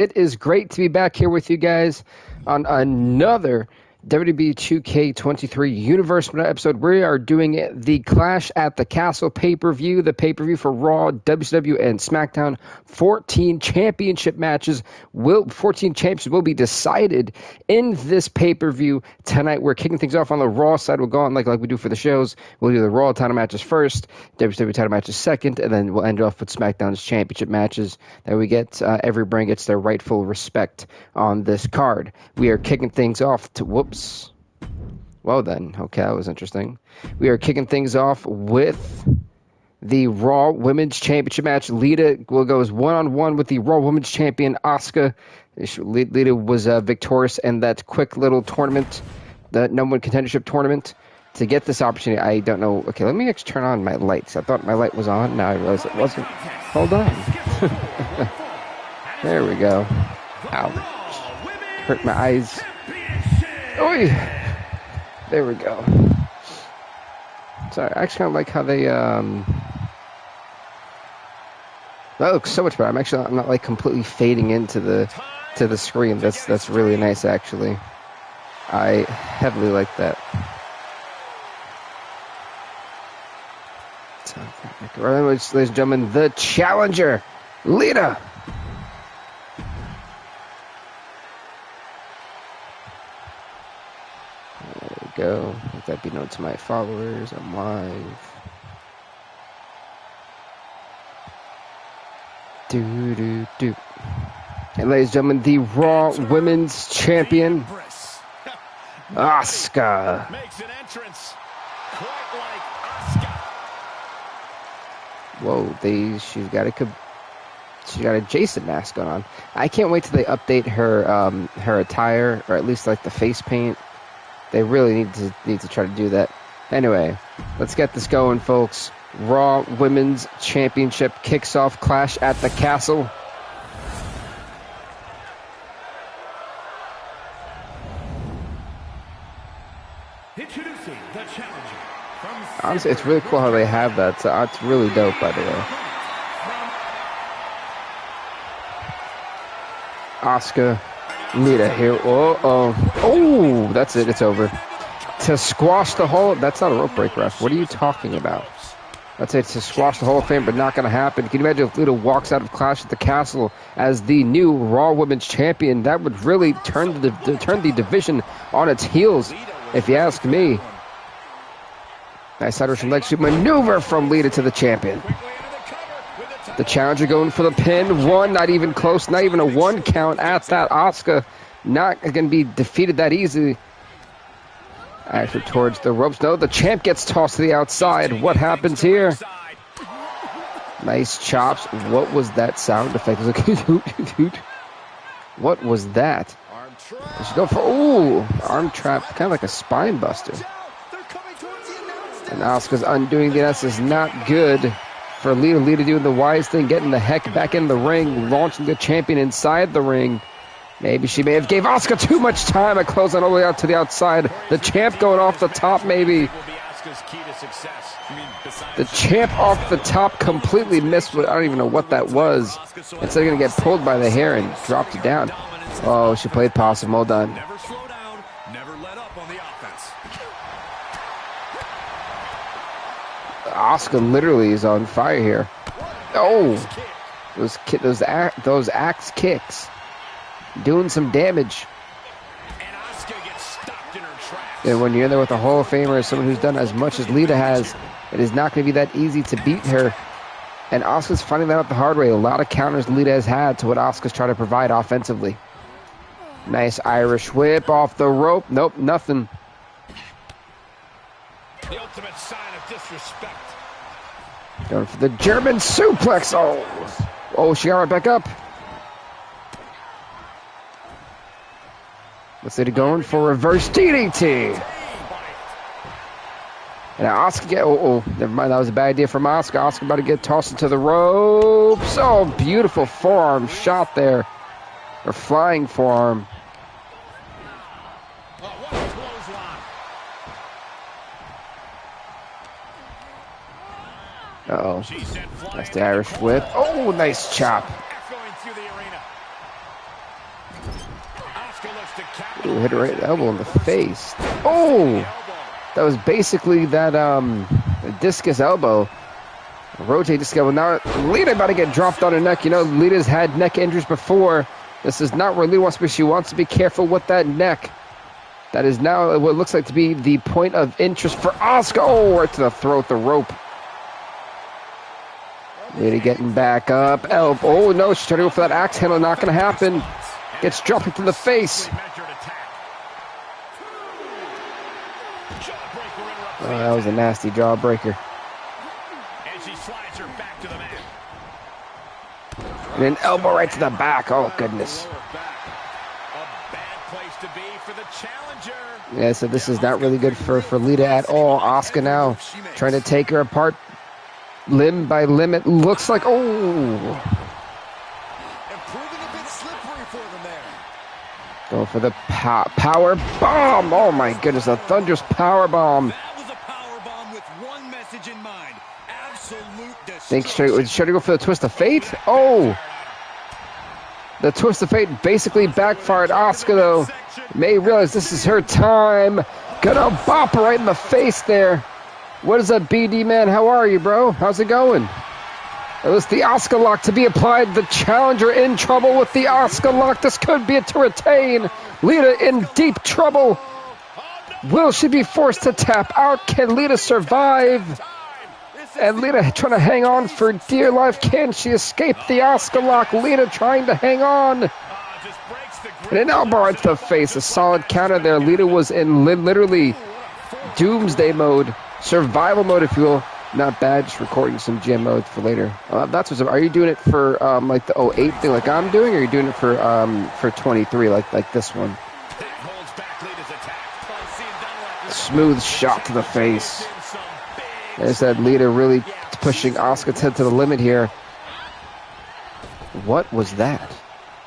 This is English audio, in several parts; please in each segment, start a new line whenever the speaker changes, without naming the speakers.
It is great to be back here with you guys on another WWE 2k23 Universe episode. We are doing the Clash at the Castle pay-per-view, the pay-per-view for Raw, WCW, and SmackDown. 14 championship matches will be decided in this pay-per-view tonight. We're kicking things off on the Raw side. We'll go on like we do for the shows. We'll do the Raw title matches first, WCW title matches second, and then we'll end off with SmackDown's championship matches that we get. Every brand gets their rightful respect on this card. We are kicking things off to Whoops. Well then, okay, that was interesting. We are kicking things off with the Raw Women's Championship match. Lita will go one-on-one with the Raw Women's Champion, Asuka. Lita was victorious in that quick little tournament, the number one contendership tournament. To get this opportunity, I don't know. Okay, let me actually turn on my lights. I thought my light was on. Now I realize it wasn't. Hold on. There we go. Ouch. Hurt my eyes. Oi! There we go. Sorry, I actually kind of like how they, that looks so much better. I'm not like completely fading into the screen. That's really nice, actually. I heavily like that. Ladies and gentlemen, the challenger, Lita. Go. Let that be known to my followers. I'm live. Do. And ladies and gentlemen, the Raw Women's Champion, Asuka. Makes an entrance quite like Asuka. Whoa, she's got a Jason mask on. I can't wait till they update her attire, or at least like the face paint. They really need to try to do that. Anyway, let's get this going, folks. Raw Women's Championship kicks off Clash at the Castle. Introducing the challenger. Honestly, it's really cool how they have that. It's really dope, by the way. Asuka. Lita here. Oh, that's it. It's over. To squash the whole... That's not a rope break, ref. What are you talking about? That's it. To squash the Hall of Fame, but not going to happen. Can you imagine if Lita walks out of Clash at the Castle as the new Raw Women's Champion? That would really turn the division on its heels, if you ask me. Nice Irish leg sweep maneuver from Lita to the champion. The challenger going for the pin. One, not even close. Not even a one count at that. Asuka not going to be defeated that easily. Actually, towards the ropes. No, the champ gets tossed to the outside. What happens here? Nice chops. What was that sound effect? It was like, what was that? She go for arm trap, kind of like a spine buster. And Asuka's undoing the S is not good. For Lita. Lita doing the wise thing, getting the heck back in the ring, launching the champion inside the ring. Maybe she may have gave Asuka too much time. A close on all the way out to the outside. The champ going off the top, maybe. The champ off the top completely missed. I don't even know what that was. Instead of going to get pulled by the hair and dropped it down. Oh, she played possum. Well done. Asuka literally is on fire here. Oh, those axe kicks doing some damage. And when you're in there with a Hall of Famer, someone who's done as much as Lita has, it is not going to be that easy to beat her. And Asuka's finding that out the hard way. A lot of counters Lita has had to what Asuka's trying to provide offensively. Nice Irish whip off the rope. Nope, nothing. The ultimate sign of disrespect. Going for the German suplex. Oh, she got right back up. Let's see, going for reverse DDT. And now Asuka never mind, that was a bad idea from Asuka. Asuka about to get tossed into the ropes. Oh, beautiful forearm shot there. Or flying forearm. Uh-oh. Nice the Irish whip. Oh, nice chop. Ooh, hit her right in the elbow in the face. Oh! That was basically that discus elbow. Rotate discus elbow. Now Lita about to get dropped on her neck. You know, Lita's had neck injuries before. This is not where Lita wants to be. She wants to be careful with that neck. That is now what looks like to be the point of interest for Asuka. Oh, right to the throat, the rope. Lita getting back up. Elbow. Oh, no, she's trying to go for that axe handle. Not going to happen. Gets dropped into the face. Oh, that was a nasty jawbreaker. And an elbow right to the back. Oh, goodness. Yeah, so this is not really good for Lita at all. Asuka now trying to take her apart limb by limb. It looks like, oh. Going for the power bomb. Oh, my goodness, a thunderous power bomb. Think straight. Should I go for the twist of fate? Oh! The twist of fate basically backfired. Asuka, though, may realize this is her time. Gonna bop her right in the face there. What is up, BD man? How are you, bro? How's it going? It was the Asuka lock to be applied. The challenger in trouble with the Asuka lock. This could be it to retain. Lita in deep trouble. Will she be forced to tap out? Can Lita survive? And Lita trying to hang on for dear life. Can she escape the Asuka lock? Lita trying to hang on. And an elbow right to the face. A solid counter there. Lita was in literally doomsday mode. Survival mode, if you will. Not bad. Just recording some GM mode for later. That's what's up. Are you doing it for like the 08 thing like I'm doing? Or are you doing it for 23 like this one? Smooth shot to the face. As I said, Lita really pushing Asuka's head to the limit here. What was that?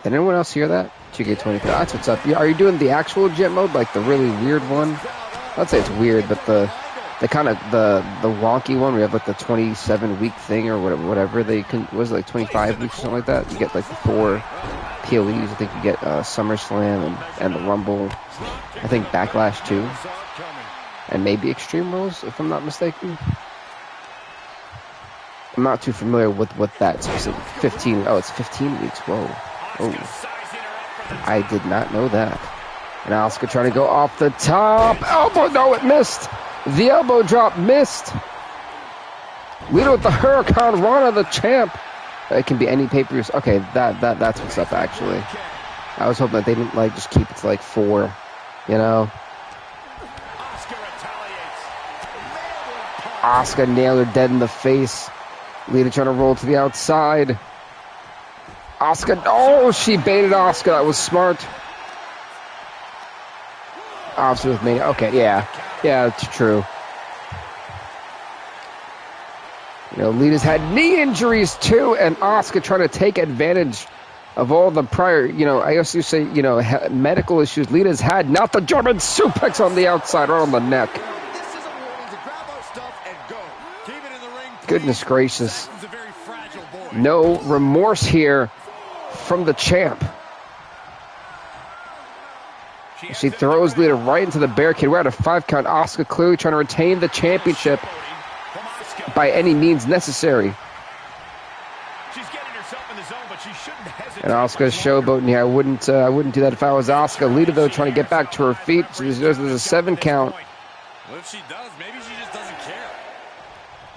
Did anyone else hear that? 2k23. That's what's up. Are you doing the actual jet mode, like the really weird one? I'd say it's weird, but the kind of the wonky one. We have like the 27-week thing or whatever they can. Was it like 25 weeks or something like that? You get like the 4 POEs. I think you get SummerSlam and the Rumble. I think Backlash too. And maybe Extreme Rules, if I'm not mistaken. I'm not too familiar with what that specific 15. Oh, it's 15 weeks. Whoa. Oh. I did not know that. And Asuka trying to go off the top. Elbow, no, it missed. The elbow drop missed. Lita with the Hurricane Rana, the champ. It can be any pay-per-views. Okay, that's what's up, actually. I was hoping that they didn't like just keep it to like 4, you know. Asuka nailed her dead in the face. Lita trying to roll to the outside. Asuka, oh, she baited Asuka. That was smart. Obviously with me. Okay, yeah. Yeah, it's true. You know, Lita's had knee injuries too, and Asuka trying to take advantage of all the prior, you know, I used to say, you know, medical issues Lita's had. Not the German suplex on the outside, right on the neck. Goodness gracious. No remorse here from the champ. She throws Lita right into the barricade. We're at a 5 count. Asuka clearly trying to retain the championship by any means necessary. And Asuka's showboating here. I wouldn't do that if I was Asuka. Lita, though, trying to get back to her feet. So there's a 7 count.
Well, if she does, maybe she just doesn't care.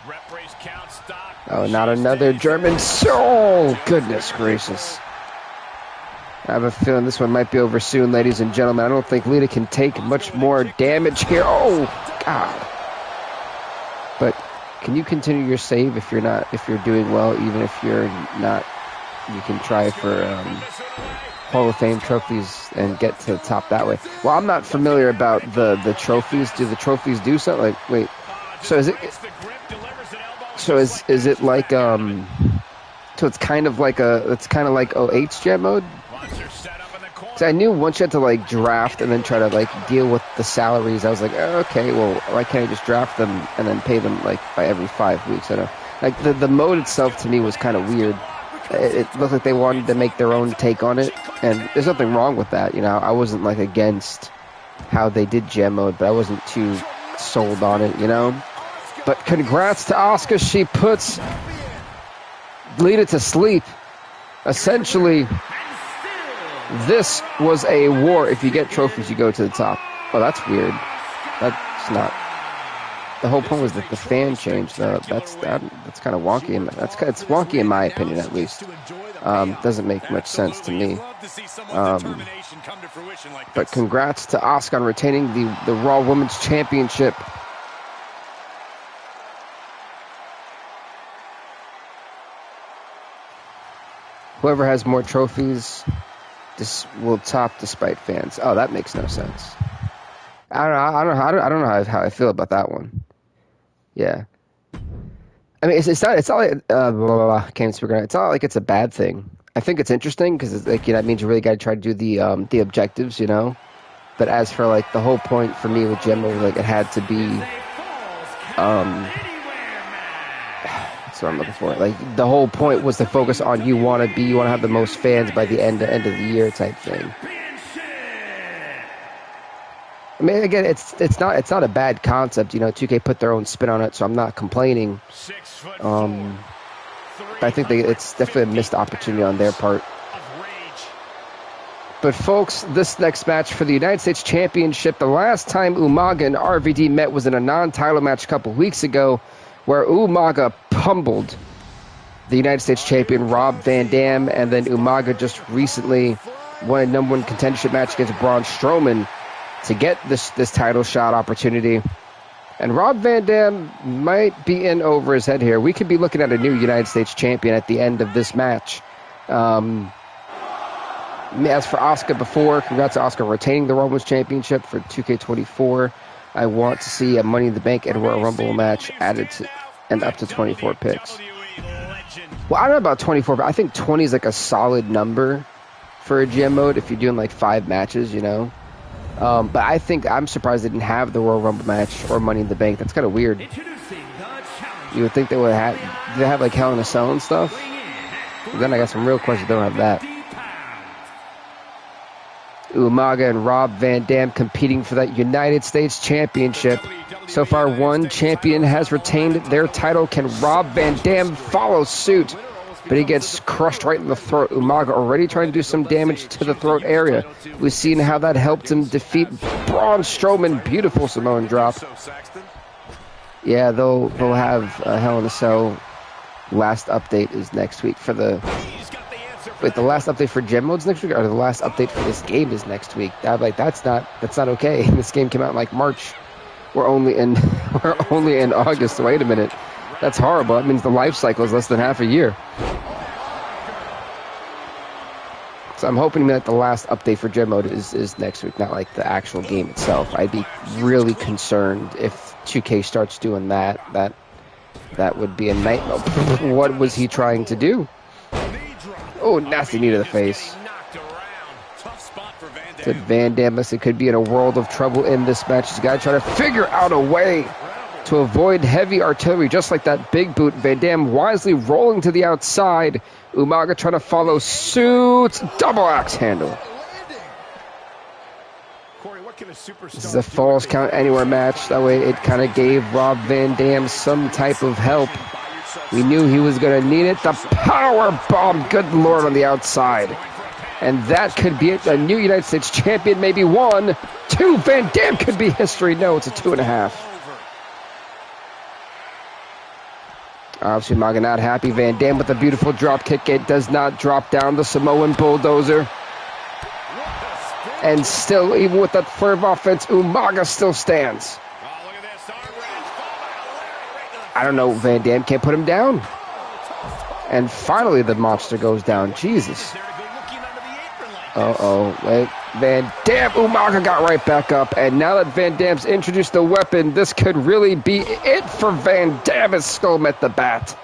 Rep race count, stop.
Oh, not another German soul. Goodness gracious. I have a feeling this one might be over soon, ladies and gentlemen. I don't think Lita can take much more damage here. Oh, God. But can you continue your save if you're doing well, even if you're not? You can try for Hall of Fame trophies and get to the top that way. Well, I'm not familiar about the trophies. Do the trophies do something? Like, wait. So is it? So is it like So it's kind of like 08's jet mode. So I knew once you had to like draft and then try to like deal with the salaries. I was like, oh, okay, well, why can't I just draft them and then pay them like by every 5 weeks? I don't know. Like the mode itself to me was kind of weird. It looked like they wanted to make their own take on it. And there's nothing wrong with that, you know. I wasn't like against how they did gem mode, but I wasn't too sold on it, you know. But congrats to Asuka. She puts Lita to sleep. Essentially, this was a war. If you get trophies, you go to the top. Oh, that's weird. That's not. The whole point was that the fan changed. That's kind of wonky. It's wonky in my opinion, at least. Doesn't make much sense to me. But congrats to Asuka on retaining the Raw Women's Championship. Whoever has more trophies, this will top despite fans. Oh, that makes no sense. I don't know how I feel about that one. Yeah, I mean it's not like can't speak right now. It's not like it's a bad thing. I think it's interesting because it's like, you know, that means you really got to try to do the objectives, you know. But as for like the whole point for me with Gemma, like it had to be that's what I'm looking for. Like the whole point was to focus on you want to have the most fans by the end of the year type thing. I mean, again, it's not a bad concept. You know, 2K put their own spin on it, so I'm not complaining. I think it's definitely a missed opportunity on their part. But folks, this next match for the United States Championship, the last time Umaga and RVD met was in a non-title match a couple weeks ago, where Umaga pummeled the United States champion Rob Van Dam, and then Umaga just recently won a #1 contendership match against Braun Strowman to get this title shot opportunity. And Rob Van Dam might be in over his head here. We could be looking at a new United States champion at the end of this match. As for Asuka before, congrats to Asuka retaining the Women's Championship for 2K24. I want to see a Money in the Bank and Royal Rumble match added to and up to 24 picks. Well, I don't know about 24, but I think 20 is like a solid number for a GM mode if you're doing like 5 matches, you know. But I'm surprised they didn't have the Royal Rumble match or Money in the Bank. That's kind of weird. You would think they would have. Do they have like Hell in a Cell and stuff? But then I got some real questions. They don't have that. Umaga and Rob Van Dam competing for that United States Championship. So far, one champion has retained their title. Can Rob Van Dam follow suit? But he gets crushed right in the throat. Umaga already trying to do some damage to the throat area. We've seen how that helped him defeat Braun Strowman. Beautiful Samoan drop. Yeah, they'll have Hell in a Cell. Last update is next week for the. Wait, the last update for Gem Mode's next week, or the last update for this game is next week? I'm like, that's not okay. This game came out in like March. We're only in August. Wait a minute. That's horrible. That means the life cycle is less than half a year. So I'm hoping that the last update for Gem Mode is next week, not like the actual game itself. I'd be really concerned if 2K starts doing that. That would be a nightmare. What was he trying to do? Oh, nasty knee to the face. Said Van Dam, it could be in a world of trouble in this match. He's got to try to figure out a way to avoid heavy artillery, just like that big boot. Van Dam wisely rolling to the outside. Umaga trying to follow suit. Double axe handle. This is a Falls Count Anywhere match. That way it kind of gave Rob Van Dam some type of help. We knew he was going to need it. The power bomb, good Lord, on the outside. And that could be it. A new United States champion, maybe 1, 2. Van Dam could be history. No, it's a 2.5. Obviously, Umaga not happy. Van Dam with a beautiful drop kick. It does not drop down the Samoan bulldozer. And still, even with that flurry of offense, Umaga still stands. I don't know. Van Dam can't put him down. And finally, the monster goes down. Jesus. Uh-oh. Wait. Van Dam. Umaga got right back up. And now that Van Dam's introduced the weapon, this could really be it for Van Dam. His skull met the bat.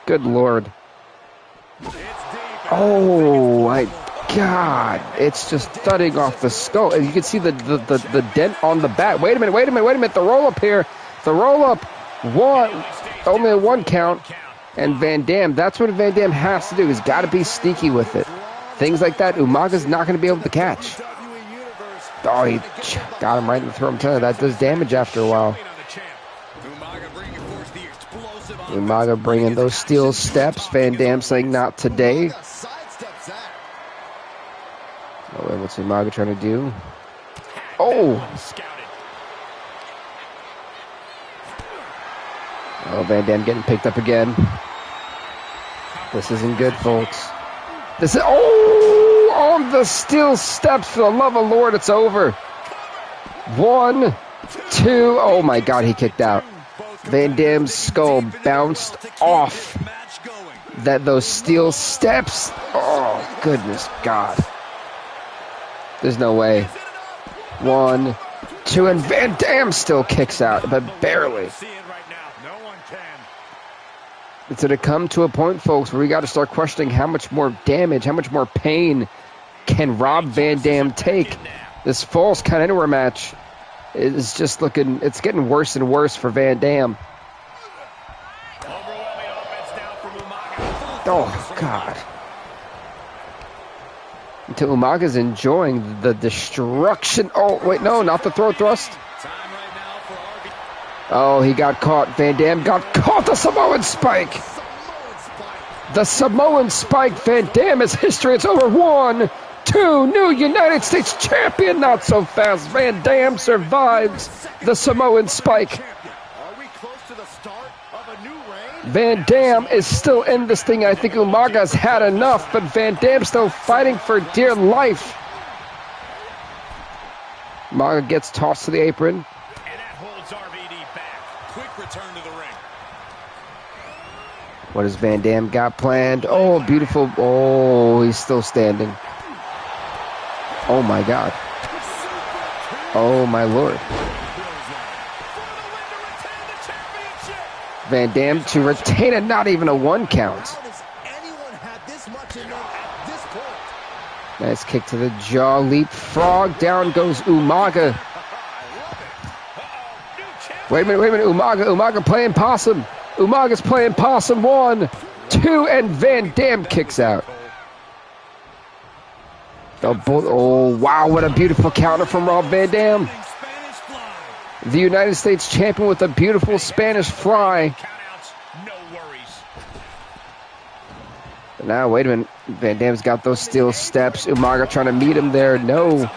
Good Lord. Oh, my God. It's just thudding off the skull. And you can see the dent on the bat. Wait a minute. The roll-up here. The roll-up. Only a 1 count. And Van Dam, that's what Van Dam has to do. He's got to be sneaky with it. things like that, Umaga's not going to be able to catch. Oh, he got him right in the throat. I'm telling you, that does damage after a while. Umaga bringing those steel steps. Van Dam saying not today. Oh, wait, what's Umaga trying to do? Oh! Oh, Van Dam getting picked up again. This isn't good, folks. This is... Oh! On the steel steps. For the love of Lord, it's over. 1, 2... Oh, my God, he kicked out. Van Dam's skull bounced off those steel steps. Oh, goodness God. There's no way. 1, 2, and Van Dam still kicks out, but barely. It's going to come to a point, folks, where we got to start questioning how much more damage, how much more pain can Rob Van Dam take. This Falls Count Anywhere match is just looking, it's getting worse and worse for Van Dam. Oh, God. Until Umaga's enjoying the destruction. Oh, wait, no, not the throat thrust. Oh, he got caught. Van Dam got caught. The Samoan spike. The Samoan spike. Van Dam is history. It's over. 1, 2, new United States champion. Not so fast. Van Dam survives the Samoan spike. Van Dam is still in this thing. I think Umaga's had enough, but Van Dam's still fighting for dear life. Umaga gets tossed to the apron.
And that holds RVD back. Quick return to the ring.
What has Van Dam got planned? Oh, beautiful. Oh, he's still standing. Oh, my God. Oh, my Lord. Van Dam to retain it, not even a 1 count. Nice kick to the jaw, leapfrog, down goes Umaga. Wait a minute, Umaga playing possum. Umaga's playing possum. 1, 2, and Van Dam kicks out. Oh, wow, what a beautiful counter from Rob Van Dam. The United States champion with a beautiful Spanish fly. But now, wait a minute. Van Dam's got those steel steps. Umaga trying to meet him there. No.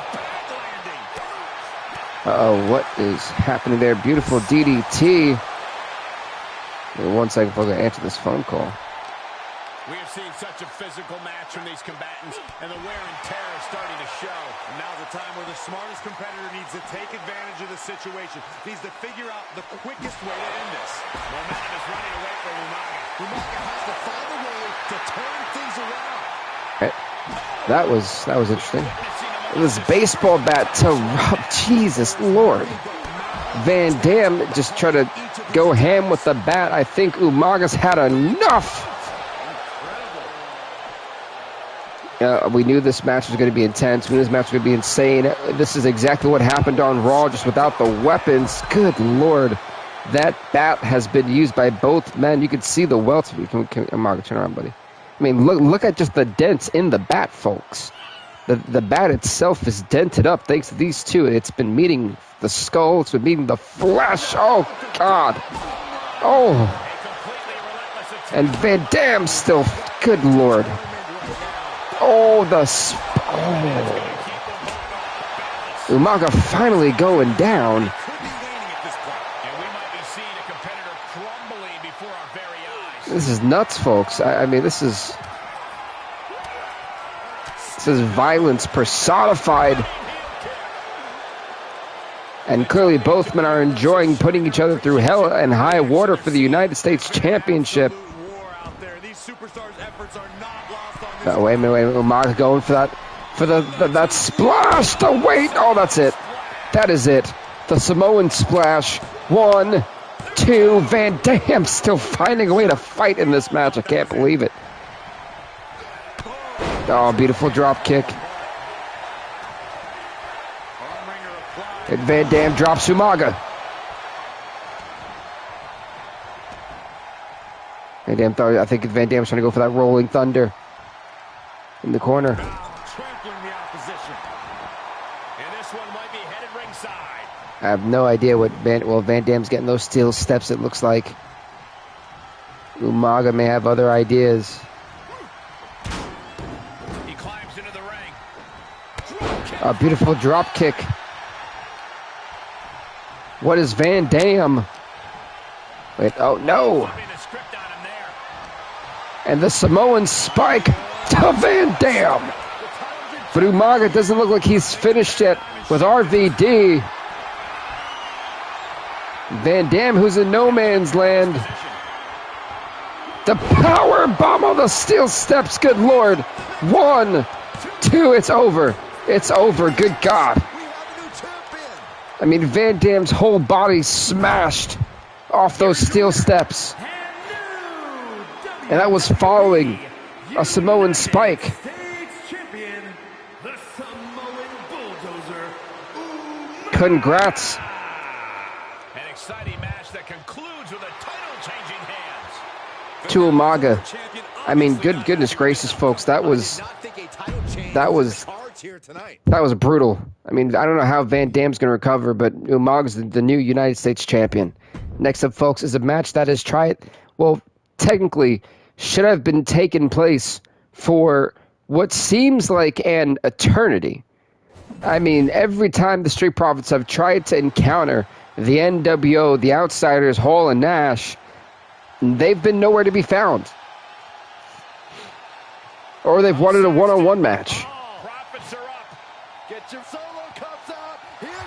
Uh-oh, what is happening there? Beautiful DDT. Wait 1 second before I answer this phone call.
We have seen such a physical match from these combatants, and the wear and tear is starting to show. And now's the time where the smartest competitor needs to take advantage of the situation. Needs to figure out the quickest way to end this. Momentum is running away from Umaga. Umaga has to find a way to turn things around.
That was interesting. This baseball bat to Rob. Jesus Lord. Van Dam just tried to go ham with the bat. I think Umaga's had enough. We knew this match was going to be intense. We knew this match was going to be insane. This is exactly what happened on Raw, just without the weapons. Good Lord. That bat has been used by both men. You can see the welts. Umaga, turn around, buddy. I mean, look at just the dents in the bat, folks. The bat itself is dented up thanks to these two. It's been meeting the skull. It's been meeting the flesh. Oh, God. Oh. And Van Dam still. Good Lord. Oh, Umaga finally going down. This is nuts, folks. I mean, this is violence personified. And clearly both men are enjoying putting each other through hell and high water for the United States Championship. Wait a minute. Umaga going for that splash. The weight. Oh, that's it. That is it. The Samoan splash. 1, 2. Van Dam still finding a way to fight in this match. I can't believe it. Oh, beautiful drop kick. And Van Dam drops Umaga. I think Van Dam's trying to go for that rolling thunder. in the corner.
Trampling the opposition. And this one might be headed ringside.
I have no idea what Van Dam's getting those steel steps, it looks like. Umaga may have other ideas.
He climbs into the ring.
A beautiful drop kick. What is Van Dam? Wait, oh no! And the Samoan spike to Van Dam! But Umaga doesn't look like he's finished yet with RVD. Van Dam, who's in no man's land. The power bomb on the steel steps, good lord. 1, 2, it's over. It's over, good God. I mean, Van Dam's whole body smashed off those steel steps. And that was following a Samoan spike. Congrats.
An exciting match that concludes with a title-changing hands.
To Umaga. I mean, goodness gracious, folks, that was brutal. I mean, I don't know how Van Dam's going to recover, but Umaga's the new United States champion. Next up, folks, is a match that is technically should have been taking place for what seems like an eternity. I mean, every time the Street Profits have tried to encounter the NWO, the Outsiders, Hall and Nash, they've been nowhere to be found. Or they've wanted a one-on-one match.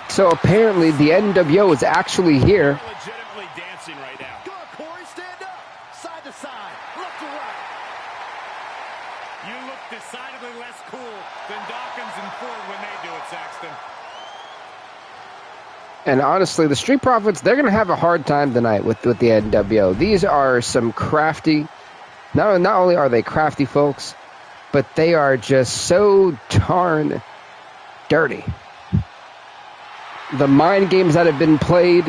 So apparently the NWO is actually here.
Legitimately dancing right now. Go on, Corey, stand up. Side to side, left to right. You look decidedly less cool than Dawkins and Ford when they do it, Saxton.
And honestly, the Street Profits, they're going to have a hard time tonight with the NWO. These are some crafty, not only are they crafty folks, but they are just so darn dirty. The mind games that have been played,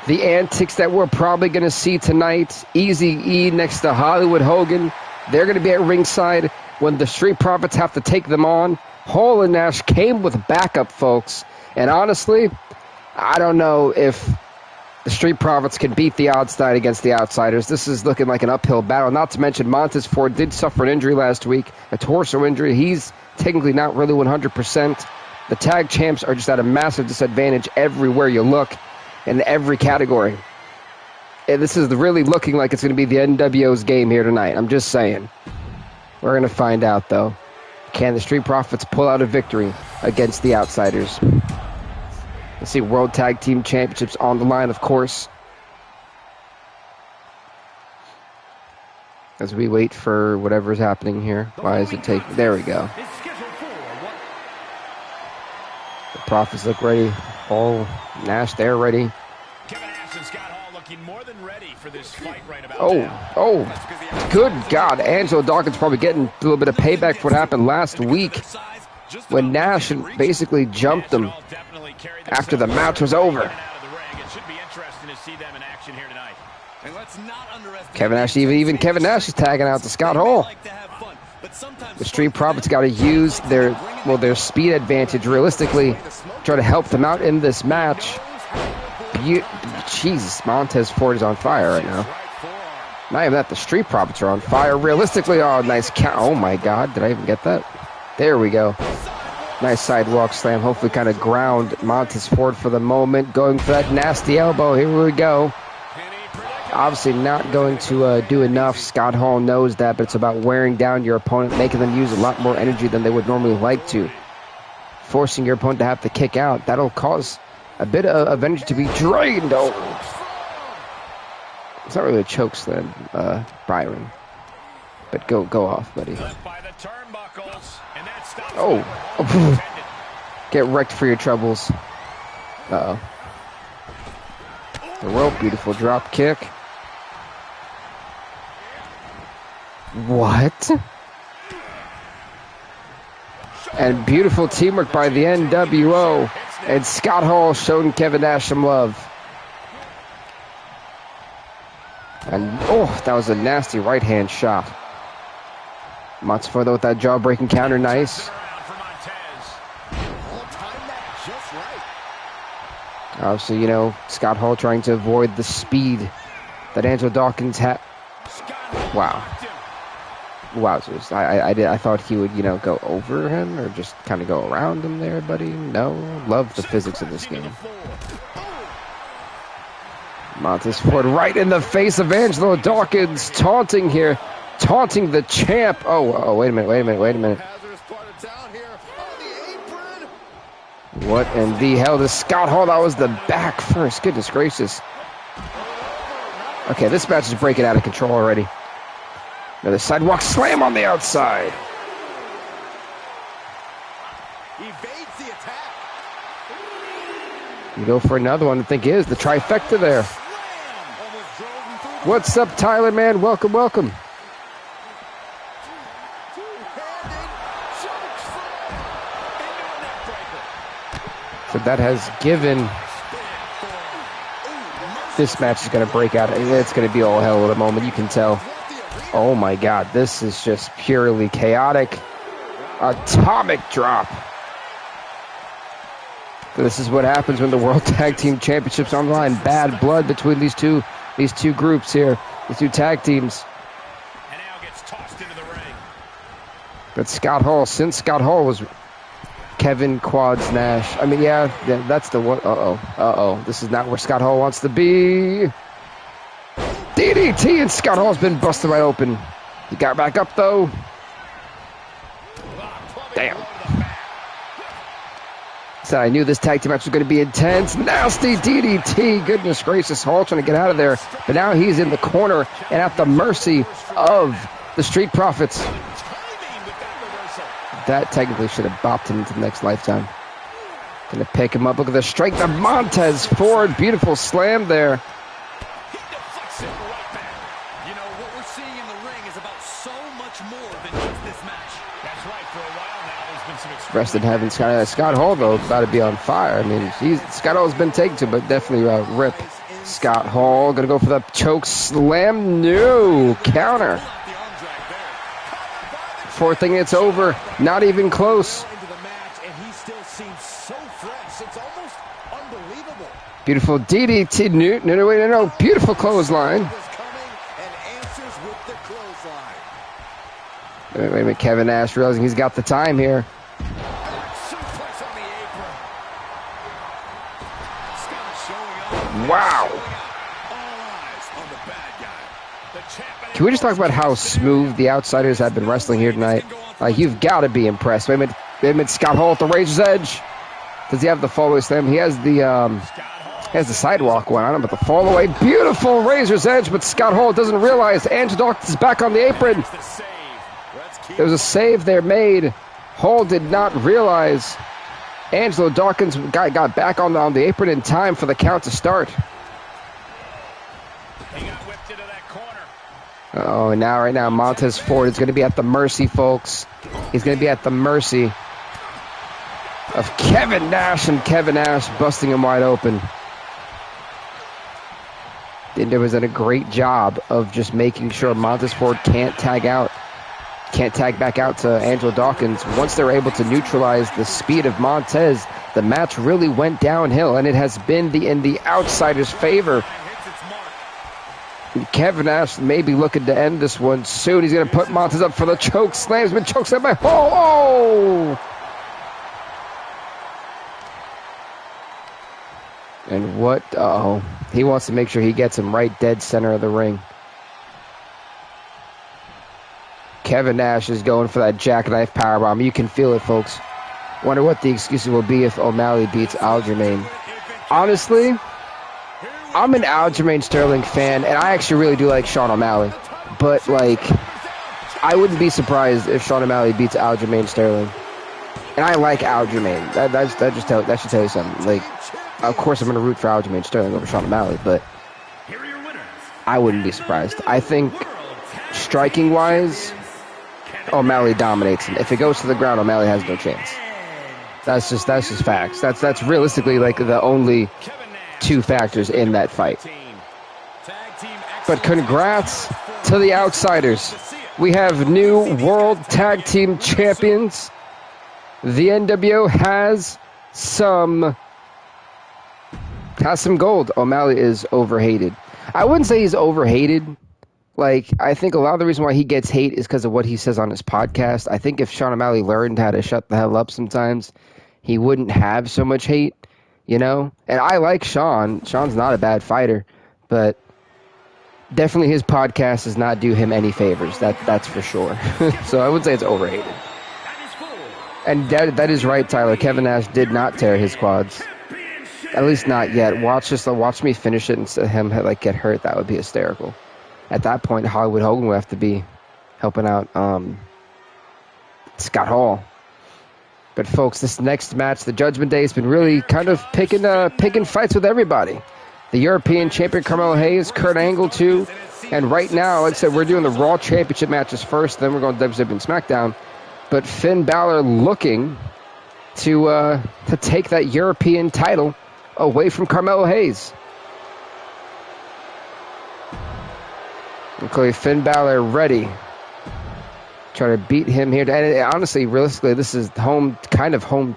the antics that we're probably going to see tonight, Easy E next to Hollywood Hogan, they're going to be at ringside when the Street Profits have to take them on. Hall and Nash came with backup, folks. And honestly, I don't know if the Street Profits can beat the odds side against the Outsiders. This is looking like an uphill battle. Not to mention Montez Ford did suffer an injury last week, a torso injury. He's technically not really 100%. The tag champs are just at a massive disadvantage everywhere you look in every category. And this is really looking like it's going to be the NWO's game here tonight. I'm just saying. We're going to find out, though. Can the Street Profits pull out a victory against the Outsiders? Let's see, World Tag Team Championships on the line, of course. As we wait for whatever's happening here. Why is it taking... There we go. The Profits look ready. Hall, Nash, they're ready.
Kevin Nash and Scott Hall looking more than ready for this fight right about now.
Oh, good God. Angelo Dawkins probably getting a little bit of payback for what happened last week when Nash basically jumped him after the match was over. Kevin Nash, even Kevin Nash is tagging out to Scott Hall. The Street Profits got to use their speed advantage realistically, try to help them out in this match. Jesus, Montez Ford is on fire right now. Not even that, the Street Profits are on fire realistically. Oh, nice count. Oh my God, did I even get that? There we go. Nice sidewalk slam. Hopefully kind of ground Montez Ford for the moment. Going for that nasty elbow. Here we go. Obviously not going to do enough. Scott Hall knows that, but it's about wearing down your opponent, making them use a lot more energy than they would normally like to. Forcing your opponent to have to kick out. That'll cause a bit of energy to be drained. Oh. It's not really a choke slam, Byron. But go off, buddy. Oh. Get wrecked for your troubles. Uh-oh. The rope, beautiful drop kick. What? And beautiful teamwork by the NWO. And Scott Hall showing Kevin Nash some love. And, oh, that was a nasty right-hand shot. Montez Ford with that jaw-breaking counter, nice. Obviously, you know, Scott Hall trying to avoid the speed that Angelo Dawkins had. Wow. Wowzers. I thought he would, you know, go over him or just kind of go around him there, buddy. No. Love the physics of this game. Montez Ford right in the face of Angelo Dawkins, taunting here. Taunting the champ. Oh, wait a minute. What in the hell does Scott Hall? That was the back first. Goodness gracious. Okay, this match is breaking out of control already. Another sidewalk slam on the outside.
Evades the attack.
You go for another one. I think is the trifecta there. What's up, Tyler, man? Welcome, welcome. So that has given... This match is going to break out. It's going to be all hell at the moment. You can tell. Oh, my God. This is just purely chaotic. Atomic drop. This is what happens when the World Tag Team Championship's on the line. Bad blood between these two groups here. These two tag teams.
And now gets tossed into the ring.
But Scott Hall, since Scott Hall was Kevin Quads Nash. I mean, yeah, that's the one. Uh-oh. This is not where Scott Hall wants to be. DDT, and Scott Hall's been busted right open. He got back up, though. Damn. So I knew this tag team match was going to be intense. Nasty DDT. Goodness gracious. Hall trying to get out of there. But now he's in the corner and at the mercy of the Street Profits. That technically should have bopped him into the next lifetime. Gonna pick him up. Look at the strength of Montez Ford. Beautiful slam there.
He deflects it right back. You know, what we're seeing in the ring is about so much more than just this match. That's right. For a while now, there's been some
Rest in heaven, Scott Hall, though, about to be on fire. I mean, Scott Hall's been taken to, but definitely rip. Scott Hall gonna go for the choke slam. No counter. Fourth thing, it's over. Not even close. Beautiful DDT. No. Beautiful clothesline. Wait a minute. Kevin Nash realizing he's got the time here. Wow. Can we just talk about how smooth the Outsiders have been wrestling here tonight? Like, you've got to be impressed. Wait a minute, Scott Hall at the Razor's Edge. Does he have the fall away slam? He has the sidewalk one on him, but the fall away, beautiful Razor's Edge, but Scott Hall doesn't realize Angelo Dawkins is back on the apron. There was a save there made. Hall did not realize Angelo Dawkins got back on the apron in time for the count to start. Oh, now right now, Montez Ford is going to be at the mercy, folks. He's going to be at the mercy of Kevin Nash, and Kevin Nash busting him wide open. Dinder was done a great job of just making sure Montez Ford can't tag back out to Angelo Dawkins. Once they're able to neutralize the speed of Montez, the match really went downhill, and it has been in the Outsiders' favor. Kevin Nash may be looking to end this one soon. He's going to put Montez up for the choke slam. He's been choke slammed by Hall. Oh! And what? Uh-oh. He wants to make sure he gets him right dead center of the ring. Kevin Nash is going for that jackknife powerbomb. You can feel it, folks. Wonder what the excuses will be if O'Malley beats Aljamain. Honestly, I'm an Aljamain Sterling fan, and I actually really do like Sean O'Malley. But, like, I wouldn't be surprised if Sean O'Malley beats Aljamain Sterling. And I like Aljamain. That should tell you something. Like, of course I'm going to root for Aljamain Sterling over Sean O'Malley, but I wouldn't be surprised. I think, striking-wise, O'Malley dominates him. If it goes to the ground, O'Malley has no chance. That's just facts. That's realistically, like, the only two factors in that fight. But congrats to the Outsiders. We have new World Tag Team Champions. The NWO has some gold. O'Malley is overhated. I wouldn't say he's overhated. Like, I think a lot of the reason why he gets hate is because of what he says on his podcast. I think if Sean O'Malley learned how to shut the hell up sometimes, he wouldn't have so much hate, you know? And I like Sean. Sean's not a bad fighter, but definitely his podcast does not do him any favors. That's for sure. So I would say it's overhated. And that is right, Tyler. Kevin Nash did not tear his quads. At least not yet. Watch me finish it and see him like get hurt. That would be hysterical. At that point, Hollywood Hogan would have to be helping out Scott Hall. But folks, this next match, the Judgment Day, has been really kind of picking fights with everybody. The European champion Carmelo Hayes, Kurt Angle too, and right now, like I said, we're doing the Raw Championship matches first. Then we're going to WWE and SmackDown. But Finn Balor looking to take that European title away from Carmelo Hayes. And clearly Finn Balor ready. Try to beat him here. And honestly, realistically, this is home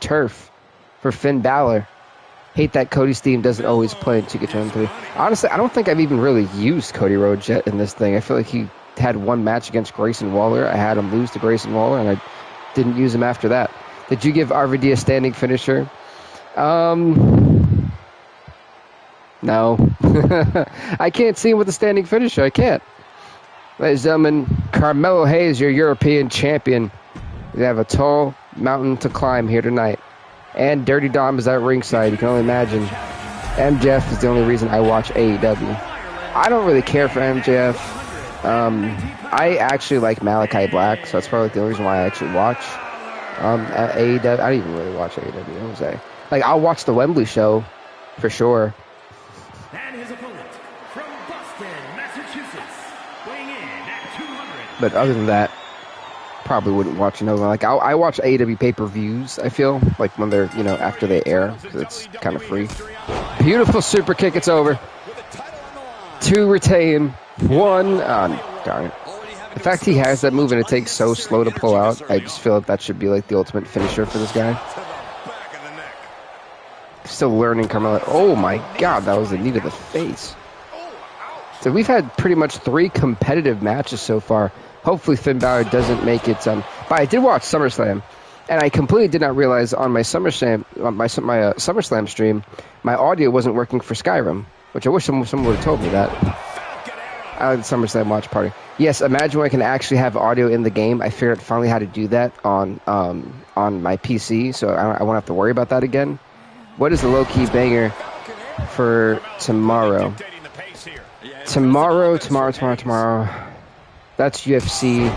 turf for Finn Balor. Hate that Cody's theme doesn't always play in 2K23. Honestly, I don't think I've even really used Cody Rhodes yet in this thing. I feel like he had one match against Grayson Waller. I had him lose to Grayson Waller, and I didn't use him after that. Did you give RVD a standing finisher? No. I can't see him with a standing finisher. I can't. Ladies and gentlemen, Carmelo Hayes, your European champion. We have a tall mountain to climb here tonight. And Dirty Dom is at ringside. You can only imagine. MJF is the only reason I watch AEW. I don't really care for MJF. I actually like Malachi Black, so that's probably the only reason why I actually watch AEW. I don't even really watch AEW. What was I? Like, I'll watch the Wembley show for sure.
And his opponent from Boston, Massachusetts, weighing in at 200.
But other than that, probably wouldn't watch another one. Like, I watch AEW pay-per-views, I feel, like when they're, you know, after they air, because it's kind of free. Beautiful super kick, it's over. 2 retain, 1, darn it. The fact he has that move and it takes so slow to pull out, I just feel like that should be like the ultimate finisher for this guy. Still learning Carmelo. Oh my god, that was a knee to the face. So we've had pretty much 3 competitive matches so far. Hopefully Finn Balor doesn't make it. But I did watch SummerSlam, and I completely did not realize on my SummerSlam SummerSlam stream, my audio wasn't working for Skyrim, which I wish someone would have told me that. I had the SummerSlam watch party. Yes, imagine when I can actually have audio in the game. I figured out finally how to do that on my PC, so I won't have to worry about that again. What is the low-key banger for tomorrow? Tomorrow. That's UFC.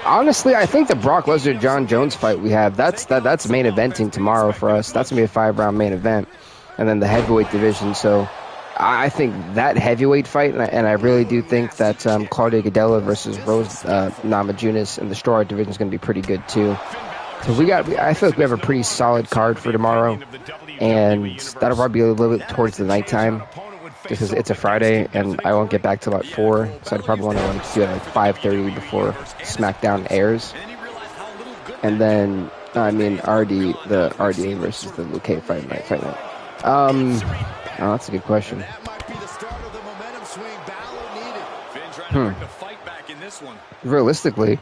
Honestly, I think the Brock Lesnar-John Jones fight we have, that's main eventing tomorrow for us. That's going to be a 5-round main event. And then the heavyweight division. So I think that heavyweight fight, and I really do think that Claudia Gadelha versus Rose Namajunas in the strawweight division is going to be pretty good too. So I feel like we have a pretty solid card for tomorrow. And that'll probably be a little bit towards the nighttime. Because it's a Friday, and I won't get back till about 4, so I'd probably want to do it at like 5:30 before SmackDown airs. And then, the RDA versus the Luke Cage fight night. That's a good question. Realistically,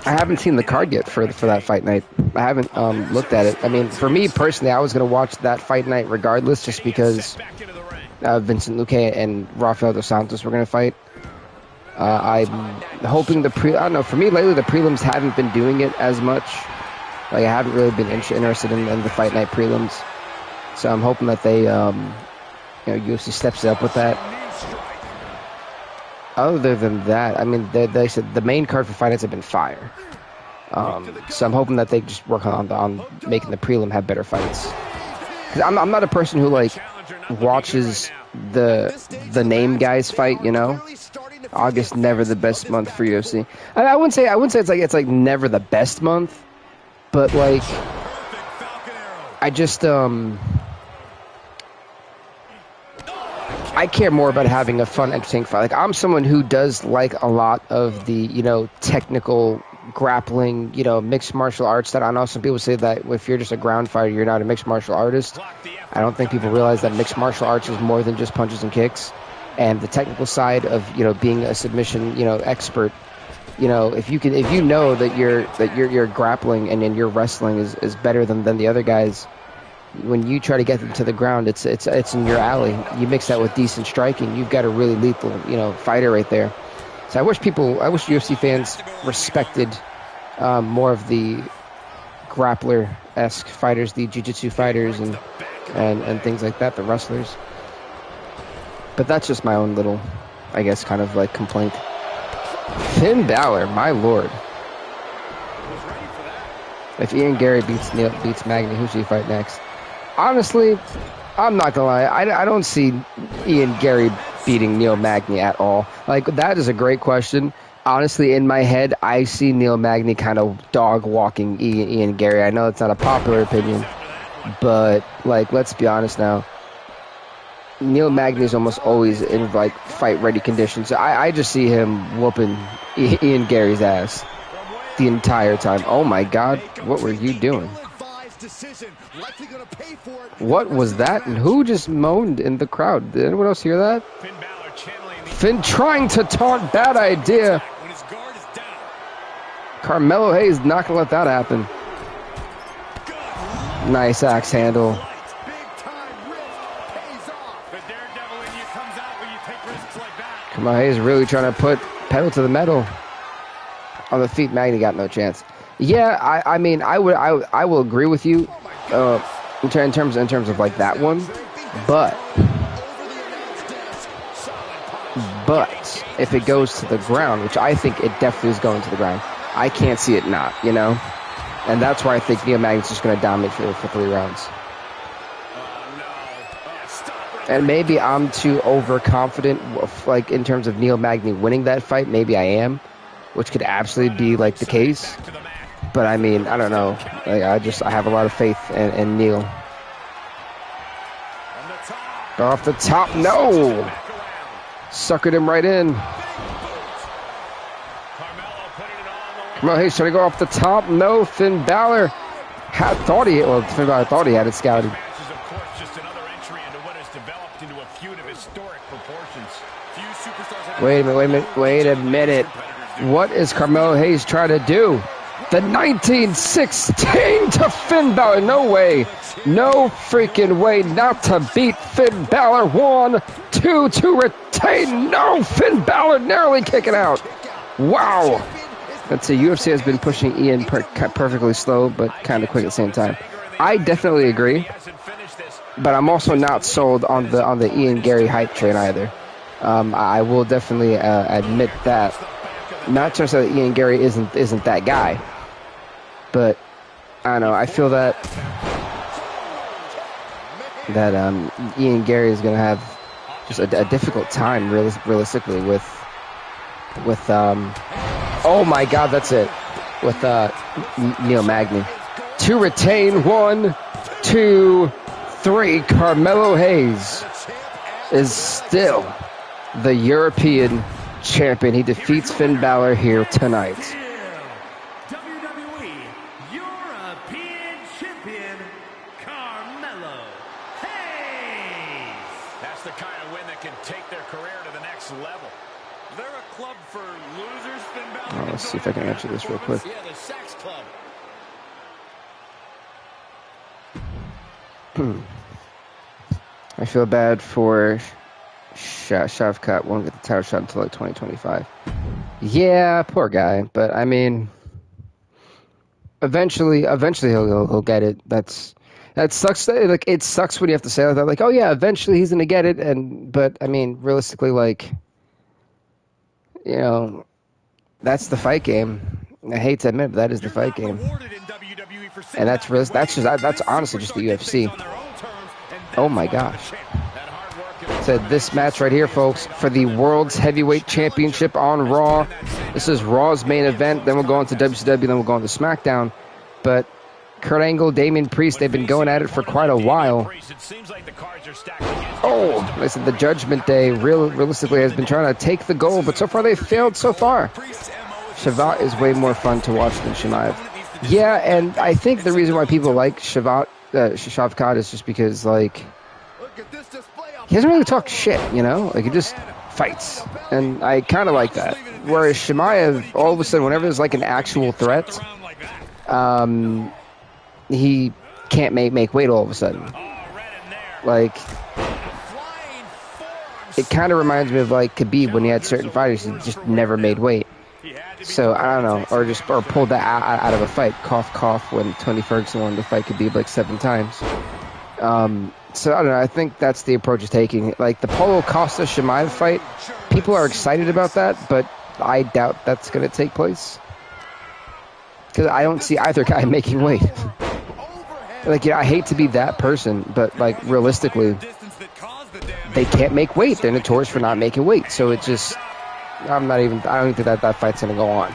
I haven't seen the card yet for that fight night. I haven't looked at it. I mean, for me personally, I was going to watch that fight night regardless, just because Vincent Luque and Rafael dos Santos were going to fight. I'm hoping I don't know. For me lately, the prelims haven't been doing it as much. Like, I haven't really been interested in the fight night prelims. So I'm hoping that they, UFC steps up with that. Other than that, I mean, they said the main card for fight nights have been fire. So I'm hoping that they just work on making the prelim have better fights. 'Cause I'm not a person who like watches the name guys fight. You know, August never the best month for UFC. I wouldn't say it's like never the best month, but like I just I I care more about having a fun, entertaining fight. Like, I'm someone who does like a lot of the, technical grappling, mixed martial arts that I know some people say that if you're just a ground fighter, you're not a mixed martial artist. I don't think people realize that mixed martial arts is more than just punches and kicks. And the technical side of, being a submission, expert, if you know that you're grappling and your wrestling is better than the other guys, when you try to get them to the ground, it's in your alley. You mix that with decent striking, you've got a really lethal, fighter right there. So I wish UFC fans respected more of the grappler-esque fighters, the jiu-jitsu fighters and things like that, the wrestlers. But that's just my own little, I guess, kind of like complaint. Finn Balor, my lord. If Ian Gary beats Magny, who should he fight next? Honestly, I'm not gonna lie. I don't see Ian Gary beating Neil Magny at all. Like, that is a great question. Honestly, in my head, I see Neil Magny kind of dog walking Ian Gary. I know it's not a popular opinion, but like, let's be honest now. Neil Magny is almost always in like fight ready conditions. I just see him whooping Ian Gary's ass the entire time. Oh my God, what were you doing? What was that? And who just moaned in the crowd? Did anyone else hear that? Finn trying to taunt, bad idea. Carmelo Hayes not gonna let that happen. Nice axe handle. Carmelo Hayes really trying to put pedal to the metal. On the feet, Magny got no chance. Yeah, I mean, I will agree with you in terms of like that one, but if it goes to the ground, which I think it definitely is going to the ground, I can't see it not, and that's why I think Neil Magny's just going to dominate for 3 rounds. And maybe I'm too overconfident, like in terms of Neil Magny winning that fight. Maybe I am, which could absolutely be like the case. But I mean, I don't know. Like, I have a lot of faith in Neil. Off the top, no! Suckered him right in. Carmelo Hayes trying to go off the top. No, Finn Balor thought he had it scouted. Wait a minute. What is Carmelo Hayes trying to do? The 1916 to Finn Balor. No way. No freaking way not to beat Finn Balor. 1, 2 to retain. No, Finn Balor narrowly kicking out. Wow. Let's see. UFC has been pushing Ian perfectly slow, but kind of quick at the same time. I definitely agree, but I'm also not sold on the Ian Gary hype train either. I will definitely admit that. Not just that Ian Gary isn't that guy, but I don't know. I feel that Ian Gary is going to have just a difficult time, realistically, with oh my God, that's it, with Neil Magny to retain. 1, 2, 3. Carmelo Hayes is still the European champion. He defeats Finn Balor here tonight.
WWE European Champion Carmelo Hayes.
That's the kind of win that can take their career to the next level. They're a club for losers, Finn Balor.
Let's see if I can answer this real quick.
Yeah, the Sex Club.
I feel bad for Shavkat. Won't get the title shot until like 2025. Yeah, poor guy. But I mean, eventually he'll get it. That sucks. Like, it sucks when you have to say like that. Like, oh yeah, eventually he's gonna get it. But I mean, realistically, like, that's the fight game. I hate to admit it, but that is the fight game. And that's honestly just the UFC. Oh my gosh. So this match right here, folks, for the World's Heavyweight Championship on Raw. This is Raw's main event. Then we'll go on to WCW. Then we'll go on to SmackDown. But Kurt Angle, Damian Priest, they've been going at it for quite a while. Oh, listen, the Judgment Day realistically has been trying to take the goal, but so far they've failed so far. Shavat is way more fun to watch than Shemaev. Yeah, and I think the reason why people like Shavkat is just because, like, he doesn't really talk shit, you know? Like, he just fights. And I kind of like that. Whereas Shemaev, all of a sudden, whenever there's, like, an actual threat, he can't make weight all of a sudden. Like, it kind of reminds me of, like, Khabib when he had certain fighters who just never made weight. So, I don't know, or pulled that out of a fight. Cough, cough, when Tony Ferguson wanted to fight Khabib like 7 times. So, I don't know, I think that's the approach he's taking. Like, the Paulo Costa-Shemaev fight, people are excited about that, but I doubt that's going to take place. Because I don't see either guy making weight. Like, yeah, I hate to be that person, but, like, realistically, they can't make weight. They're notorious for not making weight. So it just, I don't think that fight's going to go on.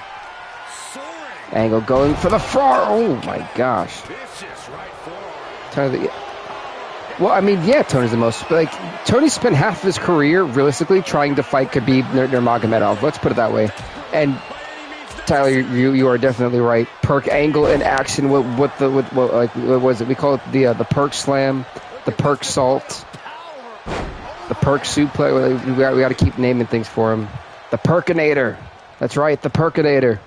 Angle going for the far. Oh, my gosh. Well, I mean, yeah, Tony's the most, like, Tony spent half of his career, realistically, trying to fight Khabib Nurmagomedov. Let's put it that way. And Tyler, you are definitely right. Perk Angle in action what was it? We call it the Perk Slam, the Perk Salt, the Perk Suplex. We got to keep naming things for him. The Perkinator. That's right, the Perkinator.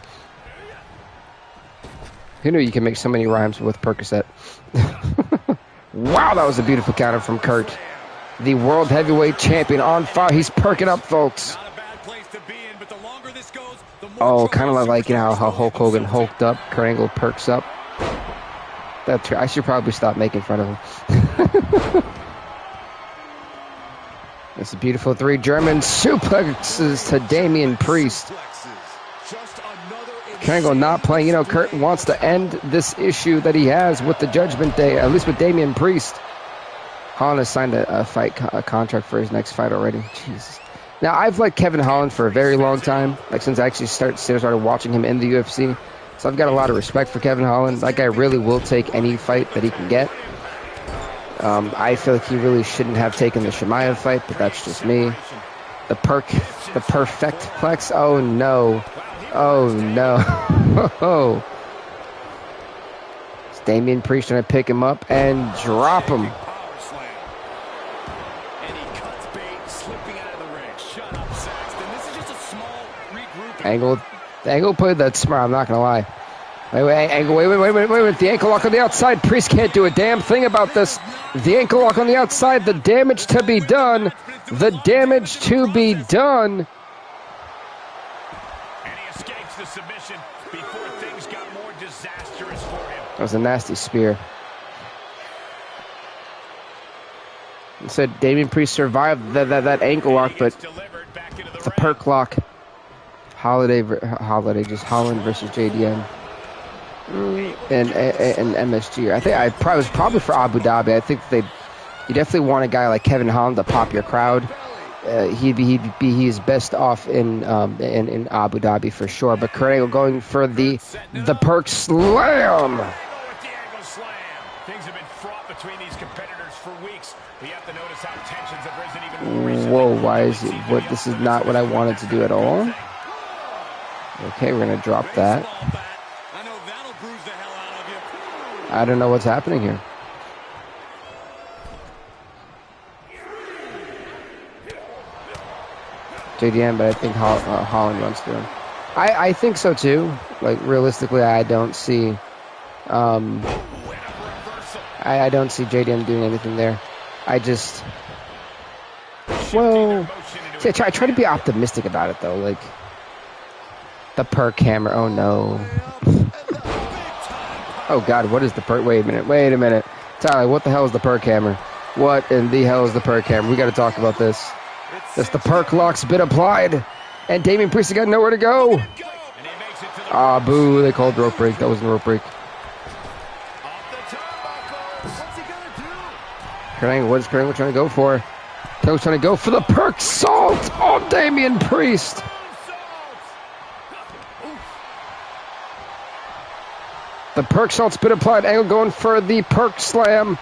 Who knew you can make so many rhymes with Percocet? Wow, that was a beautiful counter from Kurt. The World Heavyweight Champion on fire. He's perking up, folks. Oh, kind of like, you know, how Hulk Hogan hulked up. Kurt Angle perks up. I should probably stop making fun of him. It's a beautiful 3 German suplexes to Damian Priest. Kurt Angle not playing. You know, Kurt wants to end this issue that he has with the Judgment Day, at least with Damian Priest. Holland has signed a contract for his next fight already. Jesus. Now, I've liked Kevin Holland for a very long time, like since I actually started watching him in the UFC. So I've got a lot of respect for Kevin Holland. That guy really will take any fight that he can get. I feel like he really shouldn't have taken the Shemaev fight, but that's just me. The perfect plex. Oh, no. Oh, no. Oh. It's Damian Priest trying to pick him up and drop him. Angle played that smart, I'm not going to lie. Wait, Angle, wait. The ankle lock on the outside. Priest can't do a damn thing about this. The ankle lock on the outside. The damage to be done. The damage to be done.
And he escapes the submission before things got more disastrous for him.
That was a nasty spear. It said Damian Priest survived that ankle lock, but it's a perk lock. Holiday, just Holland versus JDM. And MSG. I think it was probably for Abu Dhabi. I think you definitely want a guy like Kevin Holland to pop your crowd. He's best off in Abu Dhabi for sure. But Kurt Angle going for the perk slam.
Things have been fraught between these competitors for weeks. We have to notice how tensions have risen even more recently.
Whoa, why is it? This is not what I wanted to do at all. Okay, we're gonna drop that.
I know that'll bruise the hell out of you.
I don't know what's happening here. JDM, but I think Holland runs through him. I think so too. Like realistically, I don't see. I don't see JDM doing anything there. I just. Well, see, I try to be optimistic about it though. Like. The perk hammer. Oh no. Oh god, what is the perk? Wait a minute. Tyler, what the hell is the perk hammer? What in the hell is the perk hammer? We got to talk about this. That's the perk lock's been applied. And Damian Priest got nowhere to go. Ah, boo. They called rope break. That wasn't a rope break. Kurt Angle, what is Kurt Angle trying to go for? Kurt Angle's trying to go for the perk salt on Damian Priest. The perk salt's been applied. Angle going for the perk slam.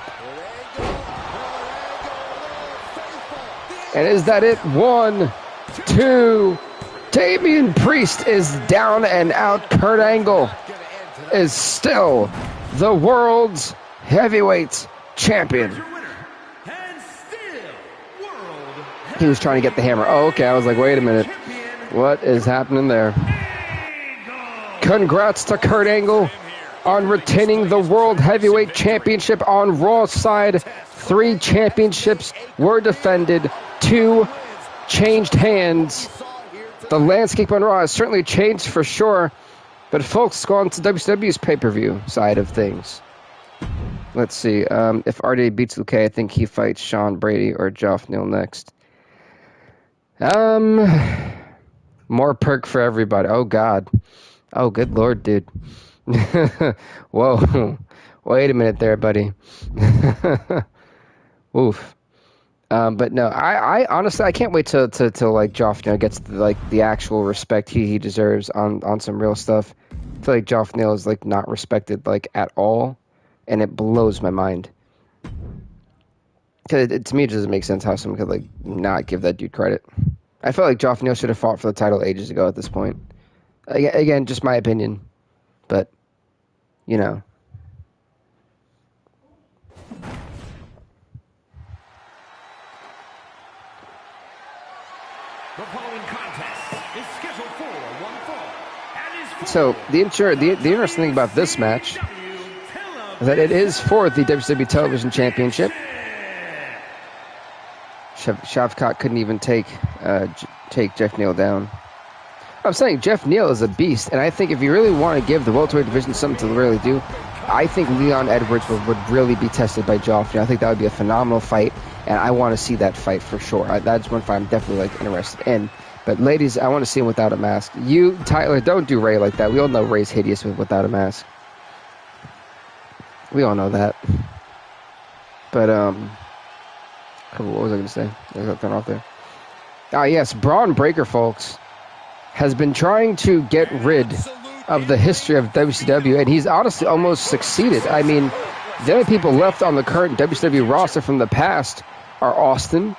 And is that it? 1, 2. Damian Priest is down and out. Kurt Angle is still the world's heavyweight champion. He was trying to get the hammer. Oh, okay. I was like, wait a minute. What is happening there? Congrats to Kurt Angle on retaining the World Heavyweight Championship on Raw's side. 3 championships were defended. 2 changed hands. The landscape on Raw has certainly changed for sure. But folks, let's go on to WCW's pay-per-view side of things. Let's see. If RDA beats Luke, I think he fights Sean Brady or Geoff Neal next. More perk for everybody. Oh, God. Oh, good Lord, dude. Whoa. Wait a minute there, buddy. Oof. But no, I honestly, I can't wait till like Geoff Neal gets the actual respect he deserves on some real stuff. I feel like Geoff Neal is like not respected like at all, and it blows my mind. Because to me, it doesn't make sense how someone could like not give that dude credit. I feel like Geoff Neal should have fought for the title ages ago at this point. Again, just my opinion, but you know.
The following contest is scheduled for one fall and is for
So the interesting thing about this match is that it is for the WCW Television Championship. Shavkat couldn't even take Geoff Neal down. I'm saying Geoff Neal is a beast, and I think if you really want to give the welterweight division something to really do, I think Leon Edwards would really be tested by Geoff Neal. I think that would be a phenomenal fight, and I want to see that fight for sure. That's one fight I'm definitely like interested in. But ladies, I want to see him without a mask. You, Tyler, don't do Ray like that. We all know Ray's hideous without a mask. We all know that. But what was I going to say? I got thrown off there. Yes, Braun Breaker, folks, has been trying to get rid of the history of WCW, and he's honestly almost succeeded. I mean, the only people left on the current WCW roster from the past are Austin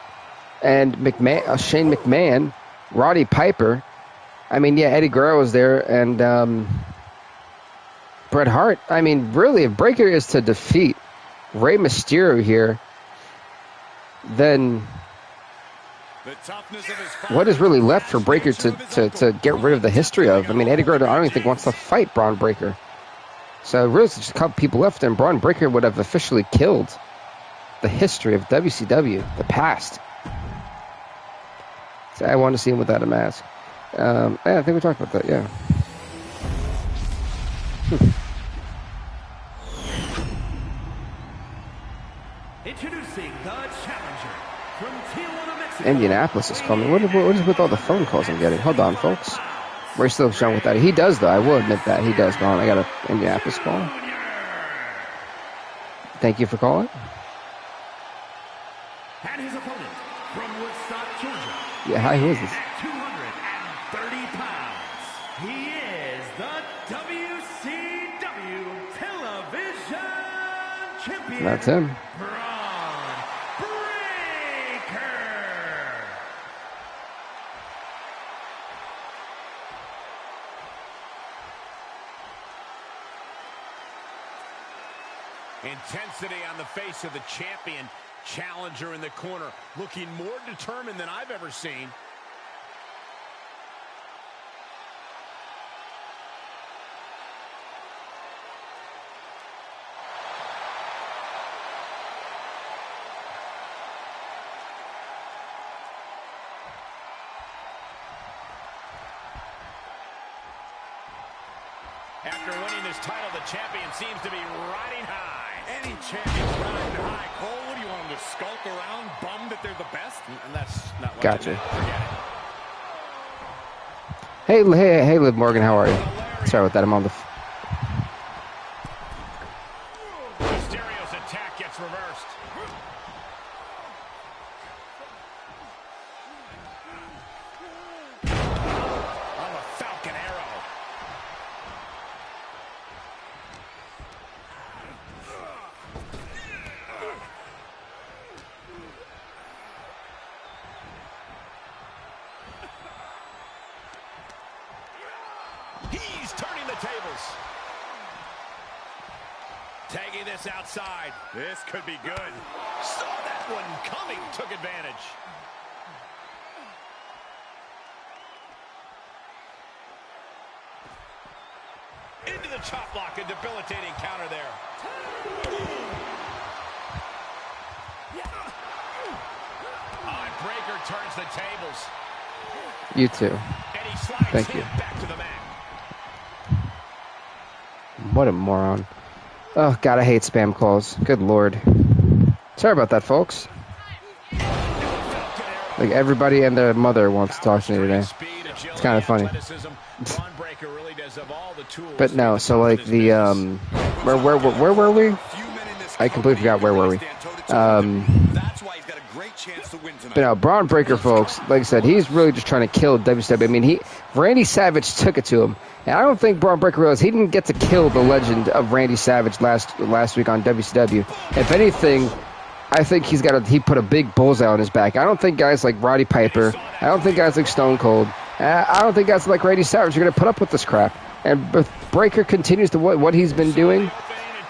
and Shane McMahon, Roddy Piper. I mean, yeah, Eddie Guerrero was there, and Bret Hart. I mean, really, if Breaker is to defeat Rey Mysterio here, then what is really left for Breaker to get rid of the history of? I mean, Eddie Guerrero, I don't even think wants to fight Braun Breaker. So really, it's just a couple people left, and Braun Breaker would have officially killed the history of WCW, the past. So I want to see him without a mask. Yeah, I think we talked about that, yeah.
Introducing the challenger from Tijuana, Mexico.
Indianapolis is calling me. What is with all the phone calls I'm getting? Hold on, folks. We're still showing with that. He does, though. I will admit that. He does. Go on. I got an Indianapolis call. Thank you for calling.
And his opponent from Woodstock, Georgia.
Yeah, hi, who is this?
At 230 pounds, he is the WCW Television Champion.
That's him.
Braun Breaker.
Intensity on the face of the champion. Challenger in the corner, looking more determined than I've ever seen. After winning this title, the champion seems to be riding high.
Any champion's riding high. Cole, what do you want them to skulk around, bummed that they're the best? And that's not what
Gotcha.
Forget it.
Hey, Liv Morgan, how are you? Sorry about that. I'm on the.
Mysterio's attack gets reversed. On the Falcon Arrow. Tagging this outside. This could be good. Saw that one coming. Took advantage. Into the chop block. A debilitating counter there. Breaker turns the tables.
You too. Thank you.
Back to the mat.
What a moron. Oh, God, I hate spam calls. Good Lord. Sorry about that, folks. Like, everybody and their mother wants to talk to me today. It's kind of funny. But no, so, like, the, where were we? I completely forgot where were we. But no, Braun Breaker, folks, like I said, he's really just trying to kill WCW. I mean, Randy Savage took it to him. And I don't think Braun Breaker realized he didn't get to kill the legend of Randy Savage last week on WCW. If anything, I think he put a big bullseye on his back. I don't think guys like Roddy Piper, I don't think guys like Stone Cold, I don't think guys like Randy Savage are going to put up with this crap. And if Breaker continues to what he's been doing,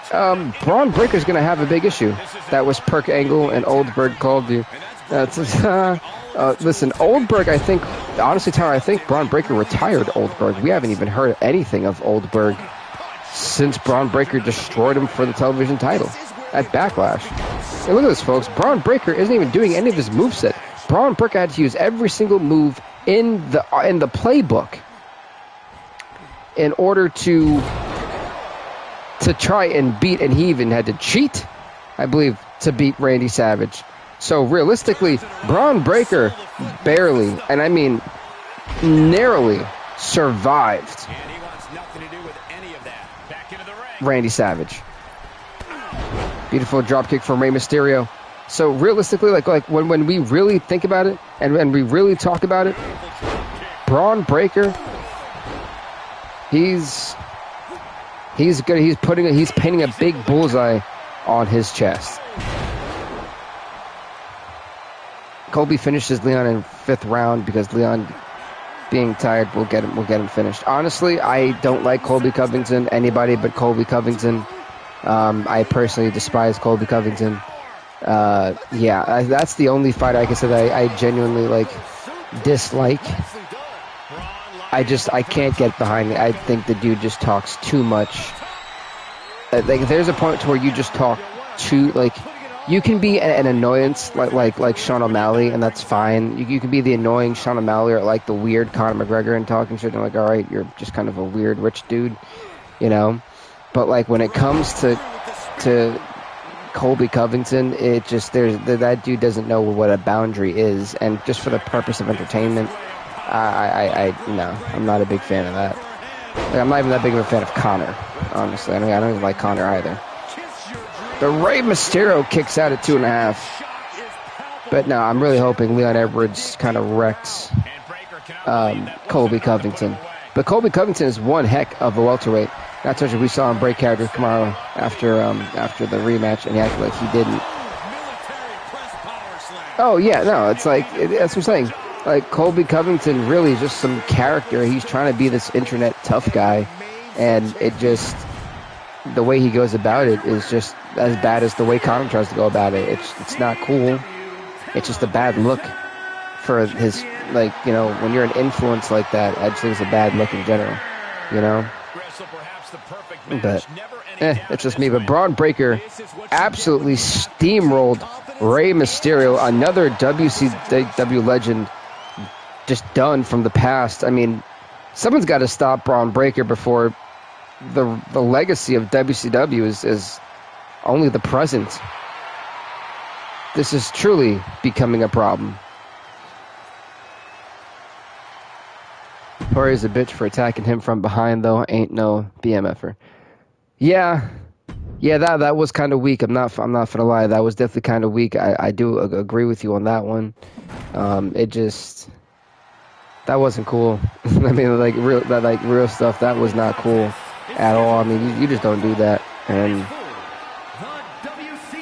Braun Breaker's going to have a big issue. That was Perk Angle and Oldberg called you. Listen, Oldberg, I think, honestly, Tyler, I think Braun Breaker retired Oldberg. We haven't even heard anything of Oldberg since Braun Breaker destroyed him for the television title at Backlash. Hey, look at this, folks. Braun Breaker isn't even doing any of his moveset. Braun Breaker had to use every single move in the playbook in order to try and beat, and he even had to cheat, I believe, to beat Randy Savage. So realistically, Braun Breaker barely, and I mean narrowly, survived
And he wants nothing to do with any of that. Back into the ring.
Randy Savage. Beautiful dropkick from Rey Mysterio. So realistically, like when we really think about it and we really talk about it, Braun Breaker, he's good. He's painting a big bullseye on his chest. Colby finishes Leon in 5th round because Leon, being tired, will get him finished. Honestly, I don't like Colby Covington. Anybody but Colby Covington. I personally despise Colby Covington. That's the only fighter I can say that I genuinely dislike. I can't get behind it. I think the dude just talks too much. There's a point to where you just talk too, you can be an annoyance like Sean O'Malley, and that's fine. You can be the annoying Sean O'Malley or the weird Conor McGregor and talking shit. And all right, you're just kind of a weird rich dude, you know. But when it comes to Colby Covington, it just that dude doesn't know what a boundary is, and just for the purpose of entertainment, no, I'm not a big fan of that. I'm not even that big of a fan of Conor, honestly. I don't even like Conor either. The Rey Mysterio kicks out at 2.5. But no, I'm really hoping Leon Edwards kind of wrecks Colby Covington. But Colby Covington is one heck of a welterweight. Not to mention, we saw him break character Kamaru after the rematch, and he acted like he didn't. Oh yeah, no, it's that's what I'm saying. Colby Covington really is just some character. He's trying to be this internet tough guy, and it just, the way he goes about it is just as bad as the way Conor tries to go about it. It's not cool. It's just a bad look for his, when you're an influence like that, I just think it's a bad look in general, you know? But, it's just me. But Braun Breaker absolutely steamrolled Rey Mysterio, another WCW legend, just done from the past. I mean, someone's got to stop Braun Breaker before the legacy of WCW is only the present. This is truly becoming a problem. Corey's a bitch for attacking him from behind, though. Ain't no BMFer. Yeah, that was kind of weak. I'm not gonna lie. That was definitely kind of weak. I do agree with you on that one. That wasn't cool. I mean, real stuff. That was not cool at all. I mean, you just don't do that. And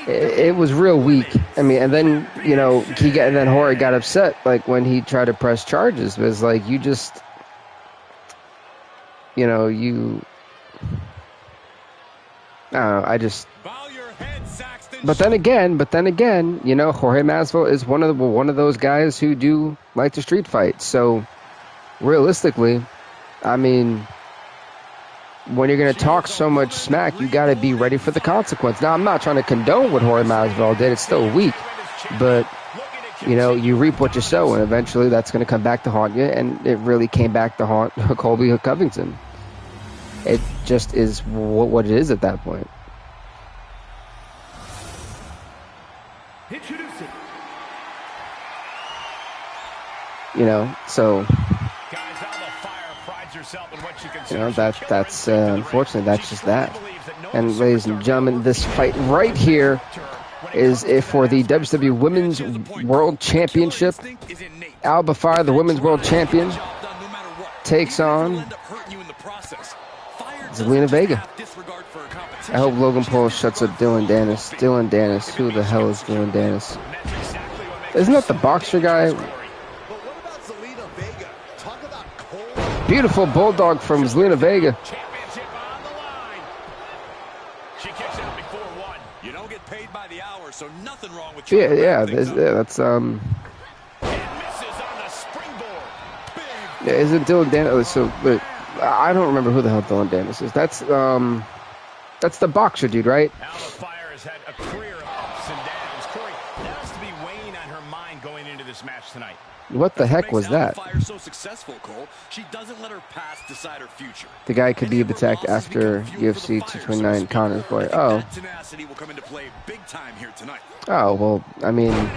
it was real weak. I mean, and then and then Jorge got upset when he tried to press charges. It was you just, I just. But then again, you know, Jorge Masvidal is one of those guys who do like to street fight. So realistically, I mean, when you're going to talk so much smack, you got to be ready for the consequence. Now, I'm not trying to condone what Jorge Masvidal did. It's still weak. But, you know, you reap what you sow, and eventually that's going to come back to haunt you. And it really came back to haunt Colby Covington. It just is what it is at that point.
Introducing.
You know, so... You know, that's unfortunately, that's just that. And ladies and gentlemen, this fight right here is for the WWE Women's World Championship. Alba Fire, the Women's World Champion, takes on Zelina Vega. I hope Logan Paul shuts up Dylan Dennis. Dylan Dennis, who the hell is Dylan Dennis? Isn't that the boxer guy? Beautiful bulldog from Zelina Vega. Yeah, that's Yeah, isn't Dylan Dennis? So, but I don't remember who the hell Dylan Dennis is. That's the boxer dude, right?
Fire has had a career of ups and downs. Corey, that has to be weighing on her mind going into this match tonight.
What the heck was that?
So successful, Cole. She doesn't let her past decide her future.
The guy could be attacked after UFC 229 Connor's boy. Oh.
Tenacity will come into play big time here tonight.
Oh, well, I mean, like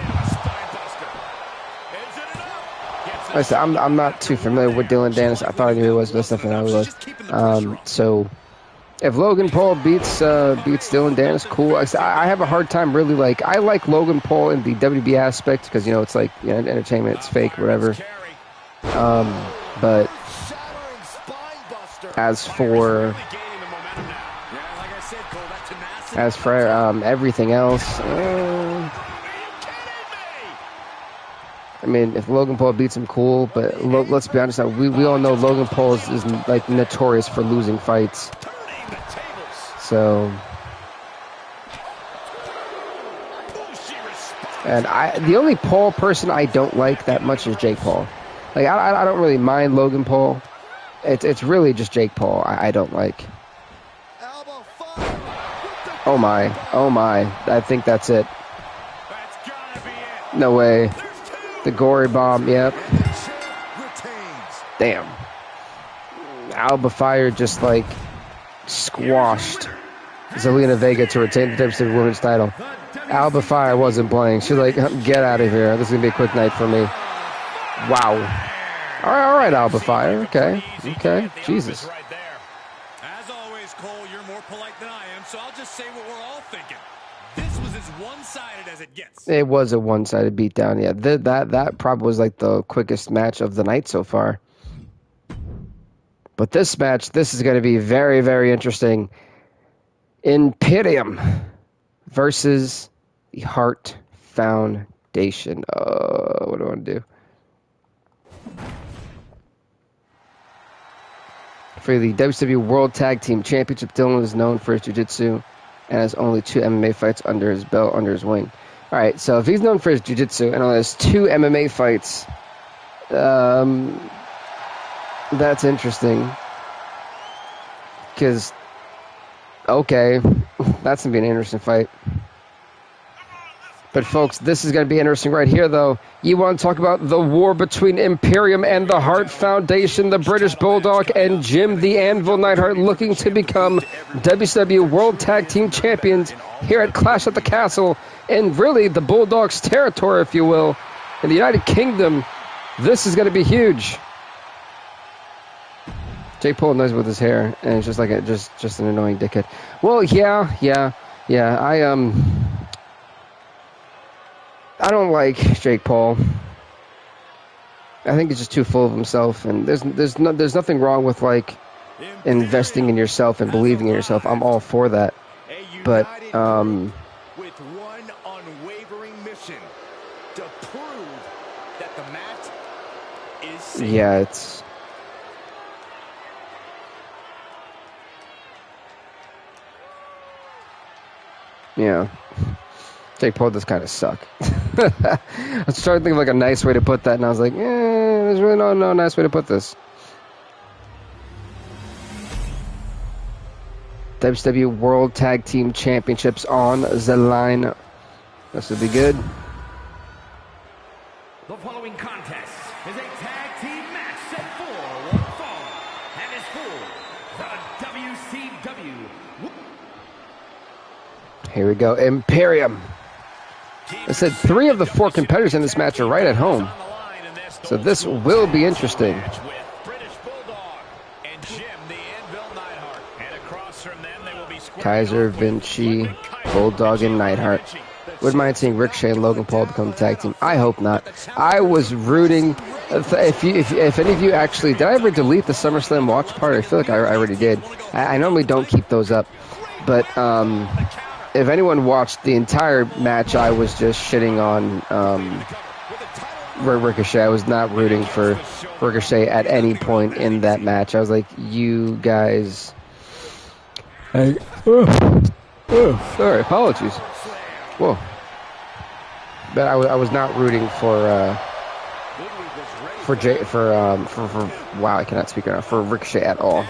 I said, I'm not too familiar with Dylan Dennis. I thought I knew who he was, but that's nothing I was. So if Logan Paul beats Dylan Dennis, cool. Like I said, I have a hard time really I like Logan Paul in the WB aspect because, you know, it's like, you know, entertainment, it's fake, whatever. But as for everything else, I mean, if Logan Paul beats him, cool. But let's be honest, we all know Logan Paul is like notorious for losing fights. So, and the only Paul person I don't like that much is Jake Paul. Like I don't really mind Logan Paul. It's really just Jake Paul I don't like. Oh my. I think that's it. No way. The gory bomb, yep. Damn. Alba Fire just like squashed Zelina Vega to retain the WWE Women's title. Alba Fire wasn't playing. She's like, get out of here. This is going to be a quick night for me. Wow. All right, Alba Fire. Okay. Jesus.
As always, Cole, you're more polite than I am, so I'll just say what we're all thinking. This was as one-sided as it gets.
It was a one-sided beatdown, yeah. That probably was like the quickest match of the night so far. But this match, this is going to be very, very interesting. Imperium versus the Hart Foundation. What do I want to do? For the WWE World Tag Team Championship, Dylan is known for his jiu-jitsu and has only 2 MMA fights under his belt, under his wing. All right, so if he's known for his jiu-jitsu and only has 2 MMA fights, that's interesting. Because, okay, that's going to be an interesting fight. But, folks, this is going to be interesting right here, though. You want to talk about the war between Imperium and the Hart Foundation, the British Bulldog, and Jim the Anvil Neidhart looking to become WCW World Tag Team Champions here at Clash at the Castle, and really the Bulldog's territory, if you will, in the United Kingdom. This is going to be huge. Jake Paul knows with his hair, and it's just like just an annoying dickhead. Well, yeah. I don't like Jake Paul. I think he's just too full of himself, and there's nothing wrong with like investing in yourself and believing in yourself. I'm all for that. But
with one unwavering mission to prove that the mat is safe.
Yeah, it's Yeah. Jake Paul does kind of suck. I was trying to think of like a nice way to put that, and I was like, there's really no nice way to put this. WWE World Tag Team Championships on the line. This would be good.
The following contest is a tag team match set for one fall and is for the WCW.
Here we go, Imperium. I said 3 of the 4 competitors in this match are right at home. So this will be interesting. Kaiser, Vinci, Bulldog, and Neidhart. Wouldn't mind seeing Ricochet and Logan Paul become the tag team. I hope not. I was rooting. If any of you actually, did I ever delete the SummerSlam watch party? I feel like I already did. I normally don't keep those up, but if anyone watched the entire match, I was just shitting on Ricochet. I was not rooting for Ricochet at any point in that match. I was like, you guys. Sorry, apologies. Whoa. But I was not rooting for wow, I cannot speak right now, for Ricochet at all.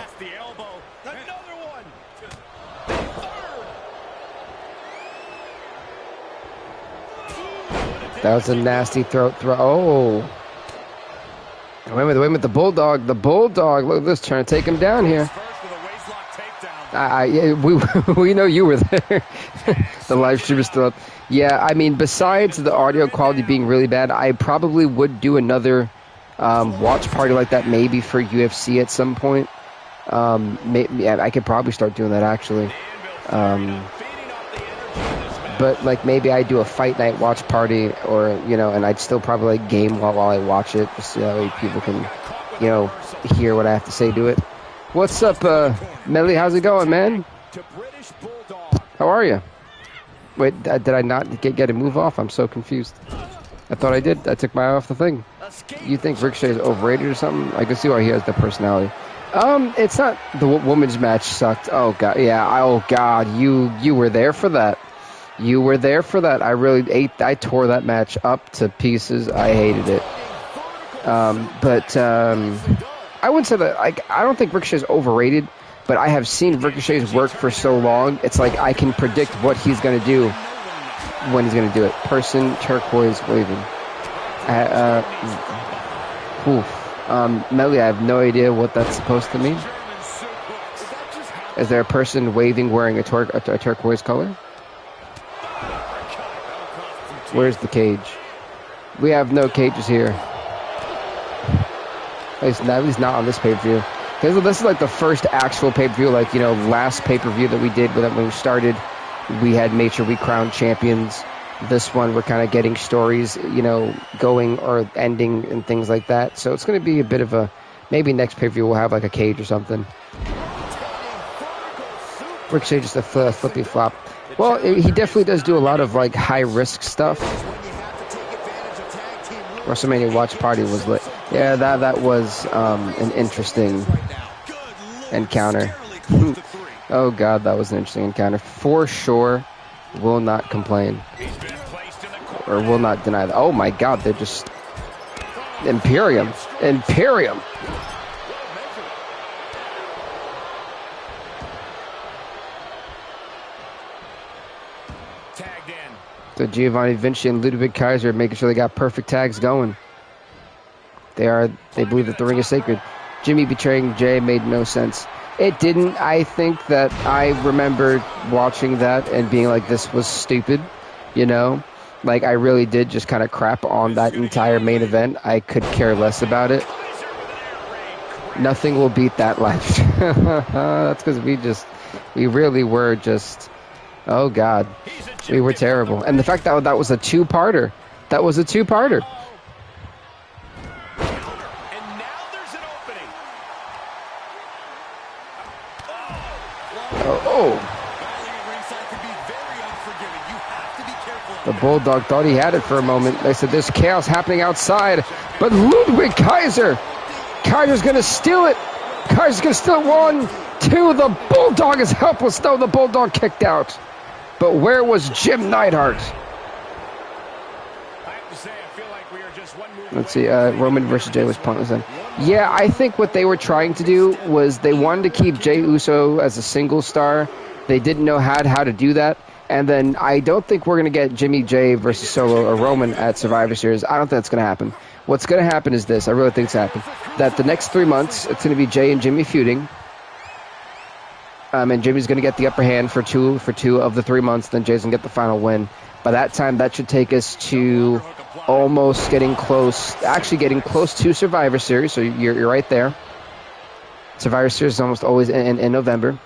That was a nasty throw. Oh. Wait a minute, the Bulldog. The Bulldog. Look at this, trying to take him down here. We know you were there. The live stream is still up. Yeah, I mean, besides the audio quality being really bad, I probably would do another watch party like that, maybe for UFC at some point. I could probably start doing that, actually. But like maybe I do a fight night watch party, or and I'd still probably like game while I watch it, just so that way people can hear what I have to say to it. What's up, Melly? How's it going, man? How are you? Wait, did I not get a move off? I'm so confused. I thought I did. I took my eye off the thing. You think Ricochet is overrated or something? I can see why he has the personality. It's not the women's match sucked. Oh god, yeah. Oh god, you were there for that. You were there for that. I tore that match up to pieces. I hated it. I wouldn't say that. I don't think Ricochet is overrated, but I have seen Ricochet's work for so long. It's like I can predict what he's going to do when he's going to do it. Person, turquoise, waving. Melly, I have no idea what that's supposed to mean. Is there a person waving wearing a turquoise color? Where's the cage? We have no cages here. At least not on this pay-per-view. This is like the first actual pay-per-view, last pay-per-view that we did when we started, we had made sure we crowned champions. This one, we're kind of getting stories, going or ending and things like that. So it's going to be a bit of a, maybe next pay-per-view we'll have like a cage or something. Ricochet just a flippy flop. Well, he definitely does do a lot of like high-risk stuff. WrestleMania watch party was lit. Yeah, that was an interesting encounter. Oh god, that was an interesting encounter. For sure, will not complain. Or will not deny that. Oh my god, they're just... Imperium. So Giovanni Vinci and Ludwig Kaiser are making sure they got perfect tags going. They believe that the ring is sacred. Jimmy betraying Jay made no sense. It didn't. I think that I remember watching that and being like, this was stupid, Like, I really did just kind of crap on that entire main event. I could care less about it. Nothing will beat that live. That's because we really were just... Oh, God. We were terrible. And the fact that that was a two-parter. That was a two-parter. The Bulldog thought he had it for a moment. They said there's chaos happening outside. But Ludwig Kaiser's going to steal it. Kaiser's going to steal it. 1, 2. The Bulldog is helpless, though. The Bulldog kicked out. But where was Jim Neidhart? Let's see, Roman versus Jay was pointless then. Yeah, I think what they were trying to do was they wanted to keep Jey Uso as a single star. They didn't know how to do that. And then I don't think we're going to get Jimmy Jey versus Solo or Roman at Survivor Series. I don't think that's going to happen. What's going to happen is this. I really think it's happening. That the next 3 months, it's going to be Jey and Jimmy feuding. And Jimmy's going to get the upper hand for two of the 3 months. Then Jey's going to get the final win. By that time, that should take us to almost getting close to Survivor Series. So you're right there. Survivor Series is almost always in November.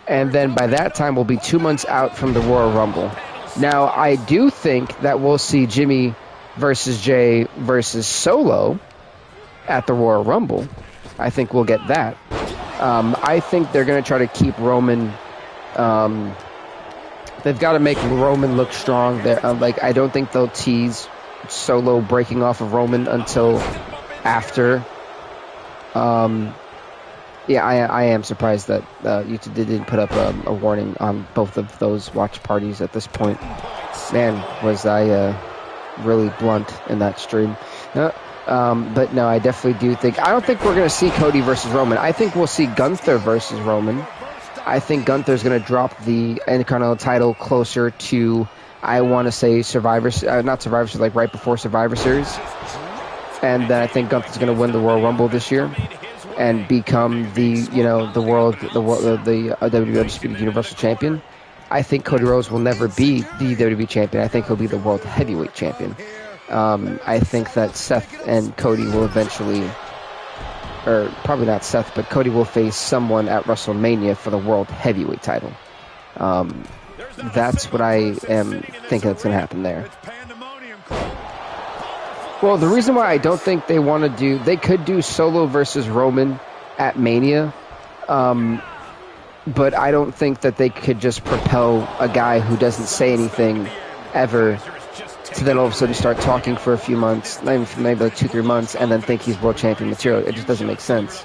And then by that time, we'll be 2 months out from the Royal Rumble. Now, I do think that we'll see Jimmy versus Jey versus Solo at the Royal Rumble. I think we'll get that. I think they're going to try to keep Roman. They've got to make Roman look strong. I don't think they'll tease Solo breaking off of Roman until after. Yeah, I am surprised that YouTube didn't put up a warning on both of those watch parties at this point. Man, was I really blunt in that stream. But no, I definitely do think... I don't think we're going to see Cody versus Roman. I think we'll see Gunther versus Roman. I think Gunther's going to drop the Intercontinental title closer to, I want to say, not Survivor Series, like right before Survivor Series. And then I think Gunther's going to win the Royal Rumble this year and become the WWE Undisputed Universal Champion. I think Cody Rhodes will never be the WWE Champion. I think he'll be the World Heavyweight Champion. I think that Seth and Cody will eventually, or probably not Seth, but Cody will face someone at WrestleMania for the World Heavyweight title. That's what I am thinking that's going to happen there. Well, the reason why I don't think they want to do... They could do Solo versus Roman at Mania, but I don't think that they could just propel a guy who doesn't say anything ever to then all of a sudden start talking for a few months, maybe like 2-3 months, and then think he's world champion material. It just doesn't make sense.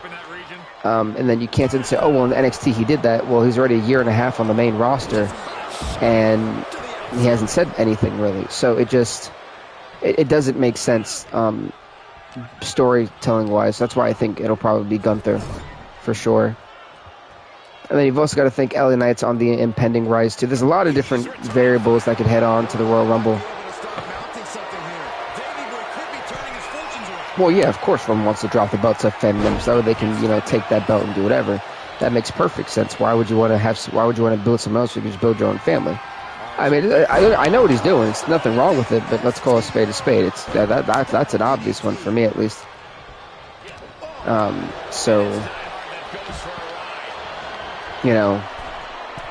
And then you can't then say, oh, well, in NXT he did that. Well, he's already a year and a half on the main roster, and he hasn't said anything really. So it just... It doesn't make sense storytelling-wise. That's why I think it'll probably be Gunther for sure. And then you've also got to think LA Knight's on the impending rise, too. There's a lot of different variables that could head on to the Royal Rumble. Well, yeah, of course Roman wants to drop the belt to family members so they can, take that belt and do whatever. That makes perfect sense. Why would you want to build someone else if you can just build your own family? I mean, I know what he's doing. There's nothing wrong with it, but let's call a spade a spade. That's an obvious one for me, at least.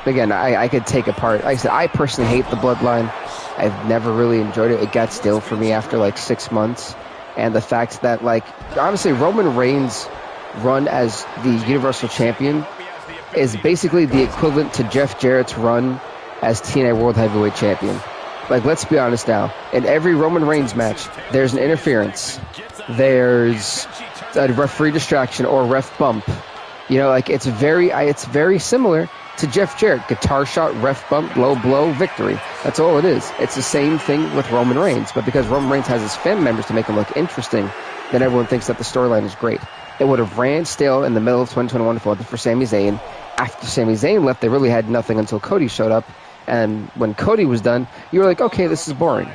Again, I could take apart. Like I said, I personally hate the Bloodline. I've never really enjoyed it. It got stale for me after like 6 months. And the fact that, honestly, Roman Reigns' run as the Universal Champion is basically the equivalent to Jeff Jarrett's run as TNA World Heavyweight Champion. Let's be honest now. In every Roman Reigns match, there's an interference. There's a referee distraction or ref bump. It's very similar to Jeff Jarrett. Guitar shot, ref bump, low blow, victory. That's all it is. It's the same thing with Roman Reigns. But because Roman Reigns has his fan members to make him look interesting, then everyone thinks that the storyline is great. It would have ran stale in the middle of 2021 if it wasn't for Sami Zayn. After Sami Zayn left, they really had nothing until Cody showed up. And when Cody was done, you were like, okay, this is boring.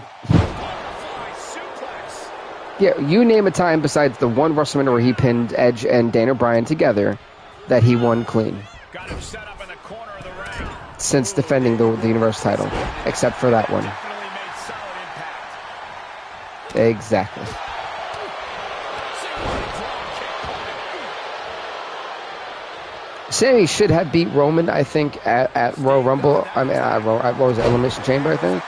Yeah, you name a time besides the one WrestleMania where he pinned Edge and Daniel Bryan together that he won clean. Since defending the Universal title. Except for that one. Exactly. Sammy should have beat Roman, I think, at Royal Rumble. I mean, what was it, Elimination Chamber, I think?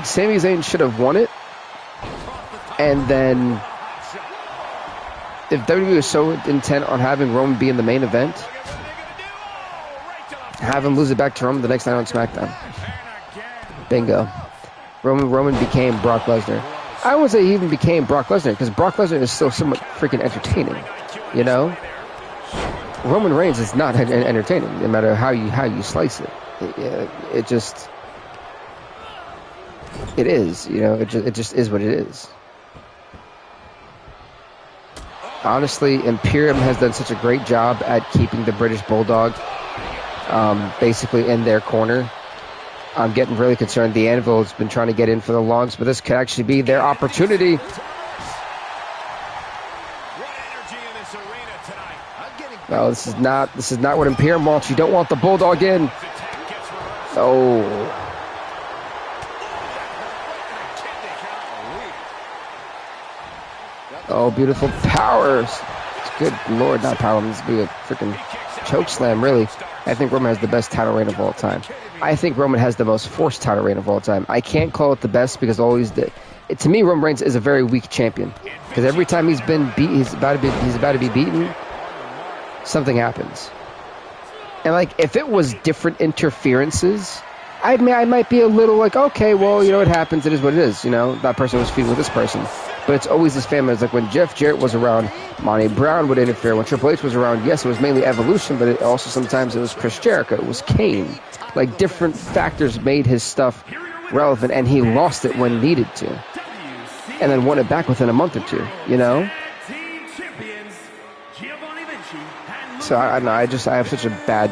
Sami Zayn should have won it. And then, if WWE was so intent on having Roman be in the main event, have him lose it back to Roman the next night on SmackDown. Bingo. Roman became Brock Lesnar. I wouldn't say he even became Brock Lesnar, because Brock Lesnar is still somewhat freaking entertaining, Roman Reigns is not entertaining, no matter how you slice it. It just is, you know. It just is what it is. Honestly, Imperium has done such a great job at keeping the British Bulldog basically in their corner. I'm getting really concerned. The Anvil has been trying to get in for the longs, but this could actually be their opportunity. No, this is not what Imperium wants. You don't want the Bulldog in. Oh. Oh, beautiful powers. Good Lord, not power. This would be a freaking choke slam, really. I think Roman has the best title reign of all time. I think Roman has the most forced title reign of all time. I can't call it the best because always to me, Roman Reigns is a very weak champion. Because every time he's been beat, he's about to be beaten, something happens. And like, if it was different interferences, I might be a little like, okay, well, you know, it happens. It is what it is. You know, that person was feuding with this person. But it's always this family. It's like when Jeff Jarrett was around, Monty Brown would interfere. When Triple H was around, yes, it was mainly Evolution, but it also sometimes it was Chris Jericho. It was Kane. Like, different factors made his stuff relevant, and he lost it when needed to. And then won it back within a month or two, you know? So, I don't know. I have such a bad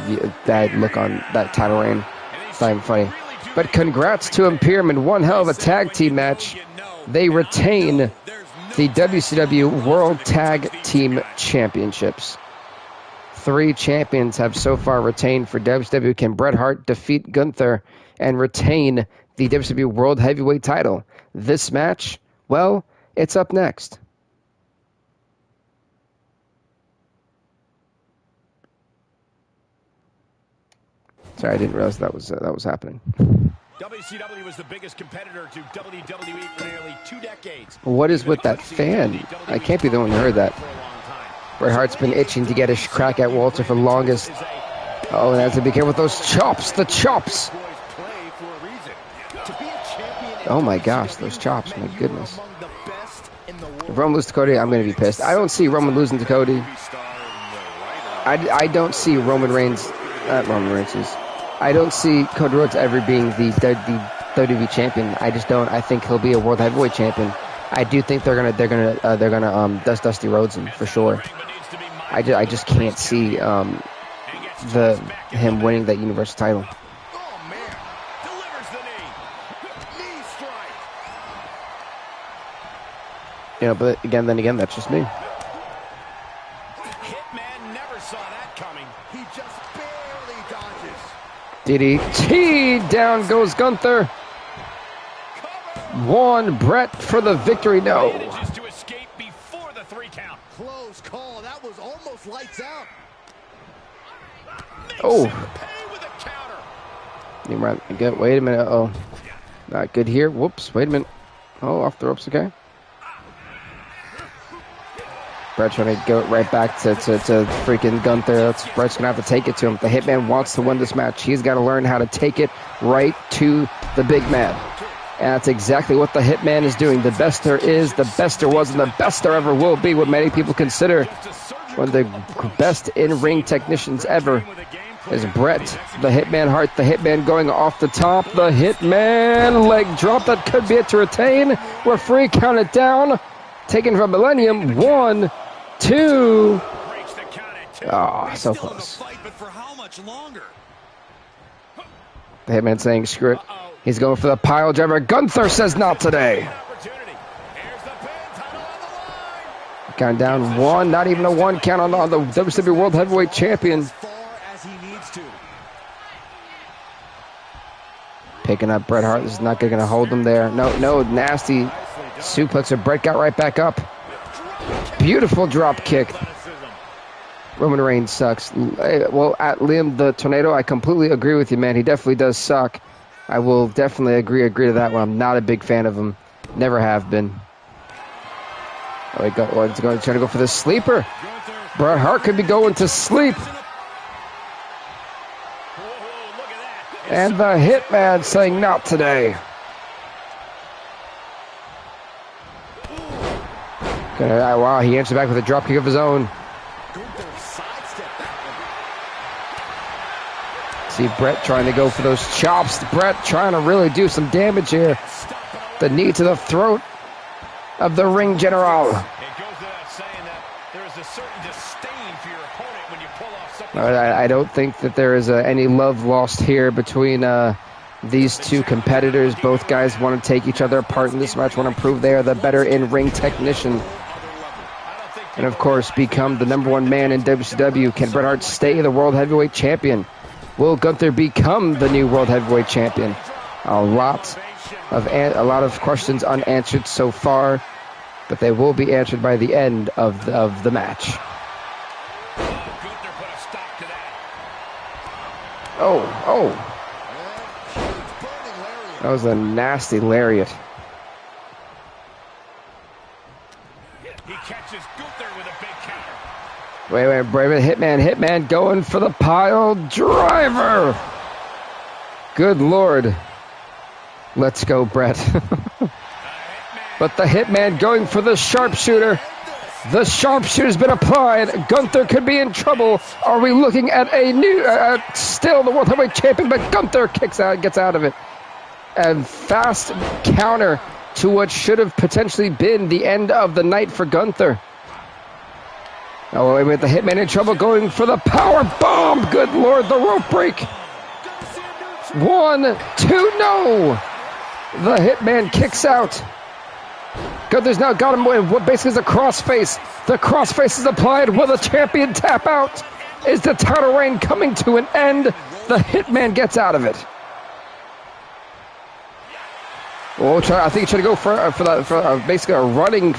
look on that title reign. It's not even funny. But congrats to Imperium in one hell of a tag team match. They retain the WCW World Tag Team Championships. 3 champions have so far retained for WCW. Can Bret Hart defeat Gunther and retain the WCW World Heavyweight title? This match, well, it's up next. Sorry, I didn't realize that was happening.
WCW was the biggest competitor to WWE for nearly 2 decades.
What is with that fan? I can't be the one who heard that. Bret Hart's been itching to get a crack at Walter for the longest. Oh, and has to be careful with those chops. The chops. Oh my gosh, those chops. My goodness. If Roman loses to Cody, I'm going to be pissed. I don't see Roman losing to Cody. I don't see Roman Reigns. I don't see Cody Rhodes ever being the WWE champion. I just don't. I think he'll be a world heavyweight champion. I do think they're gonna dust Dusty Rhodes in for sure. I just can't see him winning that Universal title. You know, but then again, that's just me. DDT, down goes Gunther. 1, Bret for the victory. No.
To escape before the 3 count. Close call. That was almost lights out.
Oh. Wait a minute. Uh-oh. Not good here. Whoops. Wait a minute. Oh, off the ropes. Okay. Bret trying to go right back to freaking Gunther. Bret's going to have to take it to him. The Hitman wants to win this match. He's got to learn how to take it right to the big man. And that's exactly what the Hitman is doing. The best there is, the best there was, and the best there ever will be. What many people consider one of the best in-ring technicians ever is Bret, the Hitman Hart. The Hitman going off the top. The Hitman leg drop. That could be it to retain. We're free. Count it down. Taken from Millennium. 1, 2. Oh, so close. The Hitman saying, screw it. He's going for the pile driver. Gunther says not today. Count down 1. Not even a 1 count on the WCW World Heavyweight Champion. Picking up Bret Hart. This is not going to hold him there. No, nasty suplexer. Bret got right back up. Beautiful drop kick. Roman Reigns sucks. Well, at Liam the Tornado, I completely agree with you, man. He definitely does suck. I will definitely agree to that one. I'm not a big fan of him. Never have been. Oh, he's trying to go for the sleeper. Bret Hart could be going to sleep. And the Hitman saying not today. Wow, he answered back with a dropkick of his own. See Brett trying to go for those chops. Brett trying to really do some damage here. The knee to the throat of the ring general.
It goes without saying that there is a certain disdain for your opponent when you pull off something.
I don't think that there is any love lost here between these two competitors. Both guys want to take each other apart in this match, want to prove they are the better in-ring technician. And of course, become the #1 man in WCW. Can Bret Hart stay the World Heavyweight Champion? Will Gunther become the new World Heavyweight Champion? A lot of questions unanswered so far, but they will be answered by the end of the match. Oh. That was a nasty lariat.
He catches Gunther with a big counter.
Wait, Hitman going for the pile driver. Good Lord. Let's go, Brett. But the Hitman going for the sharpshooter. The sharpshooter's been applied. Gunther could be in trouble. Are we looking at a new, still the World Heavyweight Champion, but Gunther gets out of it. A fast counter to what should have potentially been the end of the night for Gunther. Oh, wait, the Hitman in trouble going for the power bomb. Good Lord, the rope break. 1, 2, no. The Hitman kicks out. Gunther's now got him with what basically is a crossface. The crossface is applied. Will the champion tap out? Is the title reign coming to an end? The Hitman gets out of it. I think he tried to go for basically a running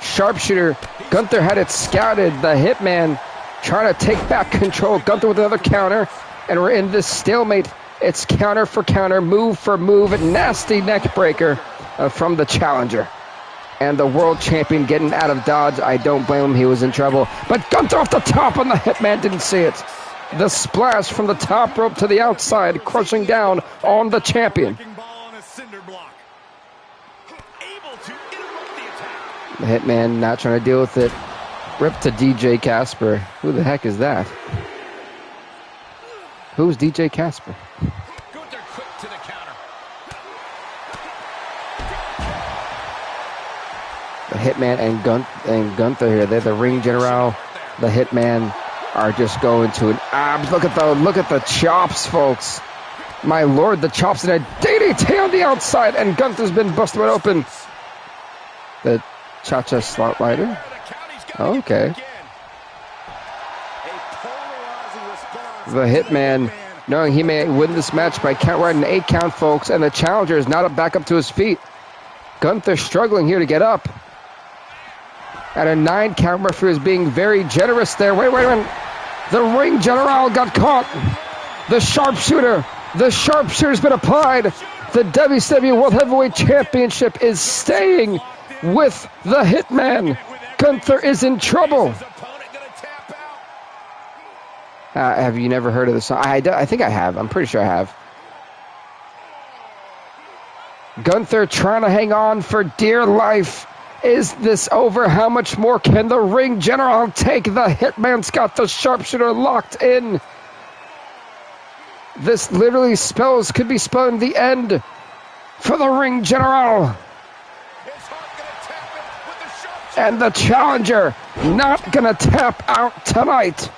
sharpshooter. Gunther had it scouted. The Hitman trying to take back control. Gunther with another counter. And we're in this stalemate. It's counter for counter, move for move. Nasty neck breaker from the challenger. And the world champion getting out of dodge. I don't blame him. He was in trouble. But Gunther off the top, and the Hitman didn't see it. The splash from the top rope to the outside, crushing down on the champion. The Hitman not trying to deal with it. Rip to DJ Casper. Who the heck is that? Who's DJ Casper?
Gunther quick to the counter.
The Hitman and Gunther here. They're the ring general. The Hitman are just going to an abs. Look at the chops, folks. My Lord, the chops and a DDT on the outside, and Gunther's been busted wide open. The Cha-Cha slot rider. Okay. The Hitman, knowing he may win this match by count, we're at an 8 count, folks, and the challenger is not back up to his feet. Gunther struggling here to get up. At a 9 count, referee is being very generous there. Wait a minute. The ring general got caught. The sharpshooter's been applied. The WCW World Heavyweight Championship is staying with the Hitman. Gunther is in trouble. Have you never heard of the song? I think I have. I'm pretty sure I have. Gunther trying to hang on for dear life. Is this over? How much more can the ring general take? The Hitman's got the sharpshooter locked in. This literally could be spelling the end for the ring general. And the challenger not gonna tap out tonight.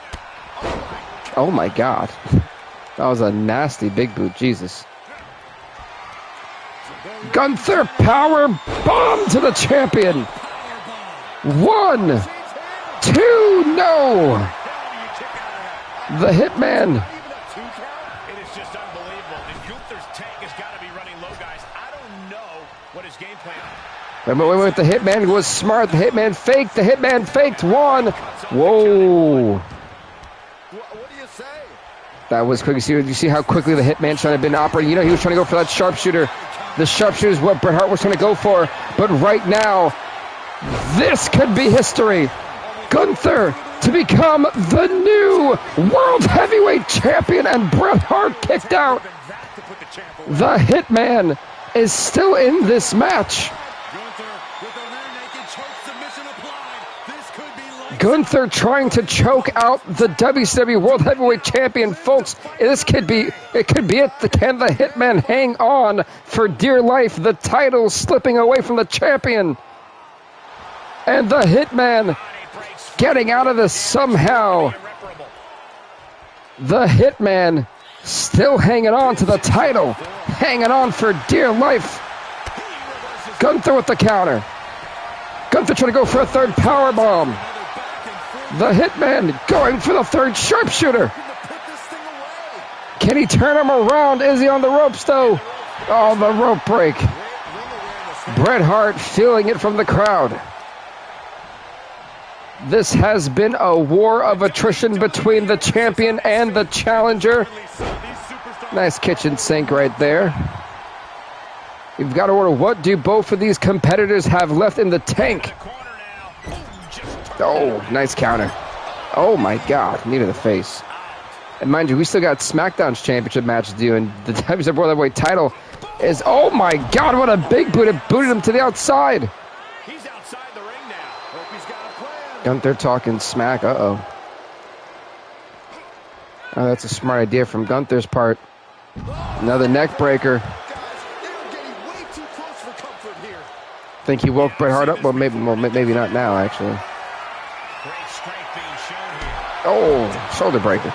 Oh my God. That was a nasty big boot, Jesus. Gunther power bomb to the champion. 1, 2, no. The Hitman.
It is just unbelievable. And Gunther's tank has got to be running low, guys. I don't know what his game plan is.
Wait. The Hitman was smart. The Hitman faked. The Hitman faked. 1. Whoa.
What do you say?
That was quick. You see how quickly the Hitman trying to been operating. You know, he was trying to go for that sharpshooter. The sharpshooter is what Bret Hart was trying to go for. But right now, this could be history. Gunther to become the new World Heavyweight Champion, and Bret Hart kicked out. The Hitman is still in Gunther trying to choke out the WCW World Heavyweight Champion, folks. This could be it. Can the Hitman hang on for dear life? The title slipping away from the champion. And the Hitman getting out of this somehow. The Hitman still hanging on to the title. Hanging on for dear life. Gunther with the counter. Gunther trying to go for a third powerbomb. The Hitman going for the third sharpshooter. Can he turn him around? Is he on the ropes, though? Oh, the rope break. Bret Hart feeling it from the crowd. This has been a war of attrition between the champion and the challenger. Nice kitchen sink right there. You've got to order, what do both of these competitors have left in the tank? Oh, nice counter. Oh my God, knee to the face. And mind you, we still got SmackDown's championship match to do, and the WWF World Heavyweight title is, oh my God, what a big boot. It booted him to the outside.
He's outside the ring now. Hope he's got a plan.
Gunther talking smack, uh-oh. Oh, that's a smart idea from Gunther's part. Another neck breaker. Think he woke Bret Hart up? Well, maybe not now, actually. Oh, shoulder breaker.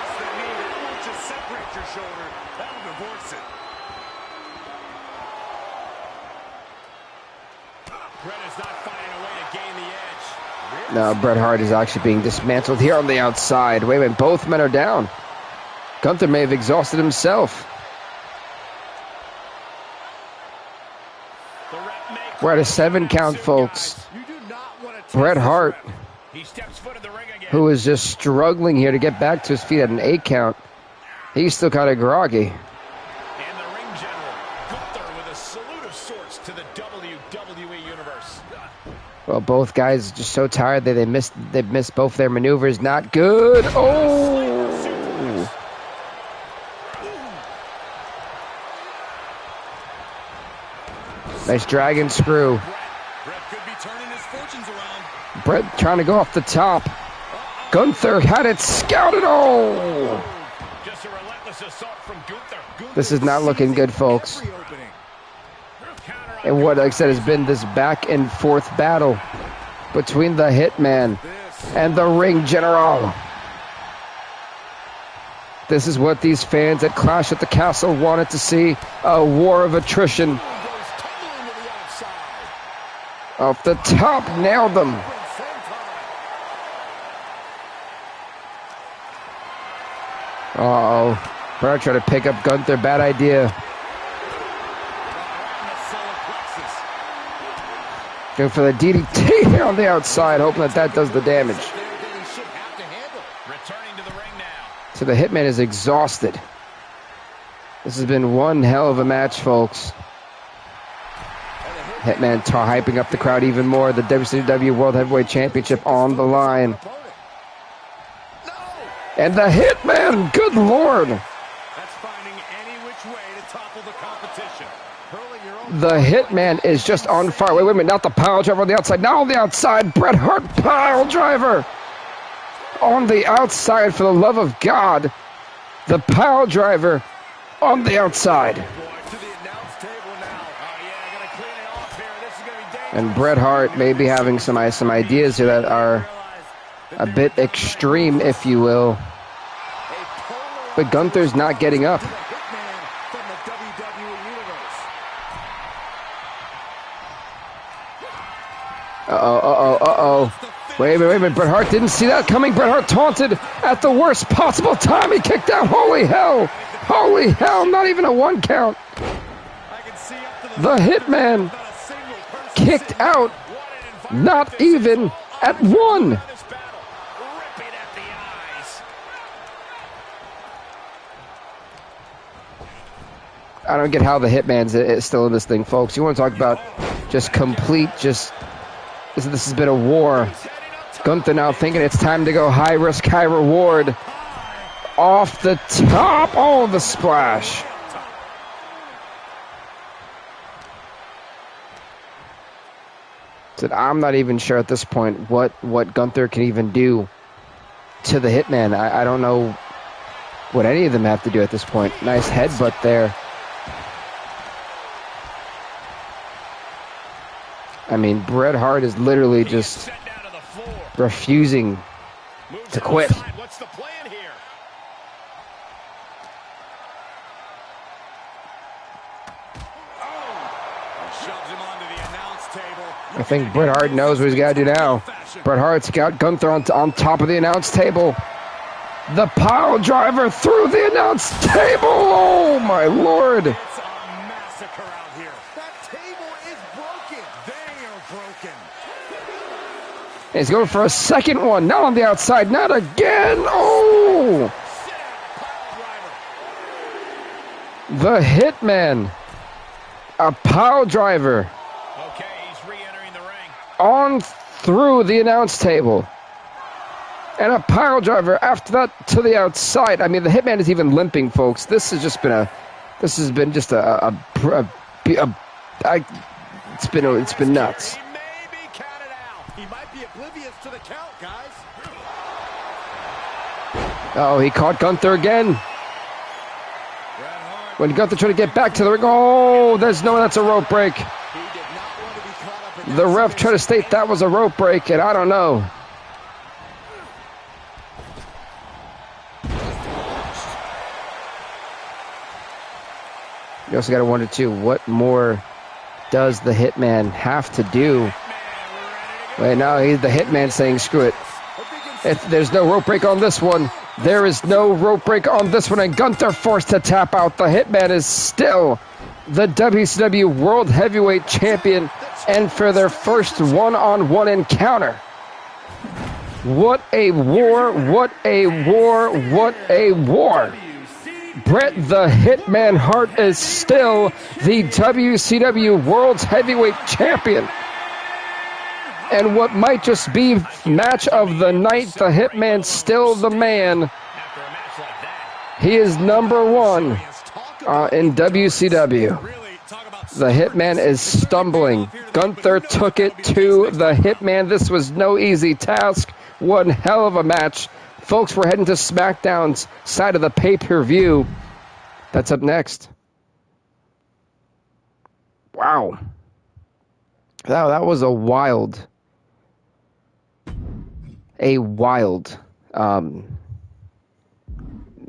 Now Bret Hart is actually being dismantled here on the outside. Wait a minute, both men are down. Gunther may have exhausted himself. We're at a 7 count, folks. Bret Hart, who is just struggling here to get back to his feet at an 8 count. He's still kind of groggy.
And the ring general, Gunther, with a salute of sorts to the WWE Universe.
Well, both guys are just so tired that they missed both their maneuvers. Not good. Oh! Nice dragon screw.
Bret could be turning his fortunes around.
Bret trying to go off the top. Gunther had it scouted. Oh!
Just a relentless assault from Gunther.
This is not looking good, folks. And what, like I said, has been this back and forth battle between the Hitman and the Ring General. This is what these fans at Clash at the Castle wanted to see. A war of attrition. Off the top, nailed them. Uh-oh. Bret tried to pick up Gunther. Bad idea. Going for the DDT here on the outside, hoping that does the damage. So the Hitman is exhausted. This has been one hell of a match, folks. Hitman hyping up the crowd even more. The WCW World Heavyweight Championship on the line. And the Hitman, good Lord.
That's finding any which way to topple the competition.
The Hitman is just on fire. Wait a minute, not the pile driver on the outside. Now on the outside, Bret Hart pile driver. On the outside, for the love of God. The pile driver on the outside. And Bret Hart may be having some ideas here that are a bit extreme, if you will. But Gunther's not getting up. Uh-oh. Wait a minute. Bret Hart didn't see that coming. Bret Hart taunted at the worst possible time. He kicked out. Holy hell. Not even a 1 count. The Hitman kicked out, not even at 1. I don't get how the Hitman's is still in this thing, folks. You want to talk about just complete, this has been a war. Gunther now thinking it's time to go high risk, high reward. Off the top, oh, the splash. Said, I'm not even sure at this point what Gunther can even do to the Hitman. I don't know what any of them have to do at this point. Nice headbutt there. I mean, Bret Hart is literally just refusing to quit.
What's the plan here? Shoves him onto the announce table.
I think Bret Hart knows what he's got to do now. Bret Hart's got Gunther on top of the announce table. The pile driver through the announce table. Oh, my Lord.
It's a massacre out here. That table is broken. They are broken.
He's going for a second one. Not on the outside. Not again. Oh. The Hitman. A pile driver.
Okay, he's re-entering the ring.
On through the announce table. And a pile driver after that to the outside. I mean, the Hitman is even limping, folks. This has just been it's been nuts.
He may be counted out. He might be oblivious to the count, guys.
Oh, he caught Gunther again. When Gunther tried to get back to the ring, oh, that's a rope break.
He did not want to be caught up in
The ref tried to state that was a rope break, and I don't know. You also got to wonder, too, what more does the Hitman have to do? Wait, now he's the Hitman saying, screw it. If there's no rope break on this one, there is no rope break on this one, and Gunther forced to tap out. The Hitman is still the WCW World Heavyweight Champion, and for their first one-on-one encounter. What a war, what a war, what a war. Bret the Hitman Hart is still the WCW World Heavyweight Champion. And what might just be match of the night, the Hitman still the man. He is number one in WCW. The Hitman is stumbling. Gunther took it to the Hitman. This was no easy task. One hell of a match. Folks, we're heading to SmackDown's side of the pay-per-view. That's up next. Wow. That was a wild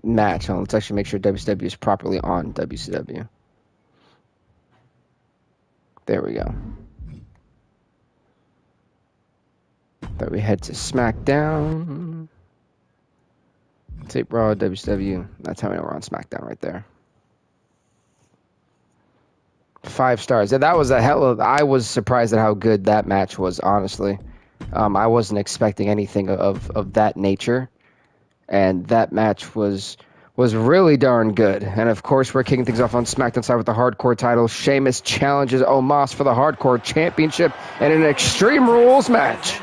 match. Let's actually make sure WCW is properly on WCW. There we go. Then we head to SmackDown. Tape Raw, WCW. That's how we know we're on SmackDown right there. 5 stars. That was a hell of... I was surprised at how good that match was, honestly. I wasn't expecting anything of that nature. And that match was really darn good. And, of course, we're kicking things off on SmackDown side with the Hardcore title. Sheamus challenges Omos for the Hardcore Championship in an Extreme Rules match.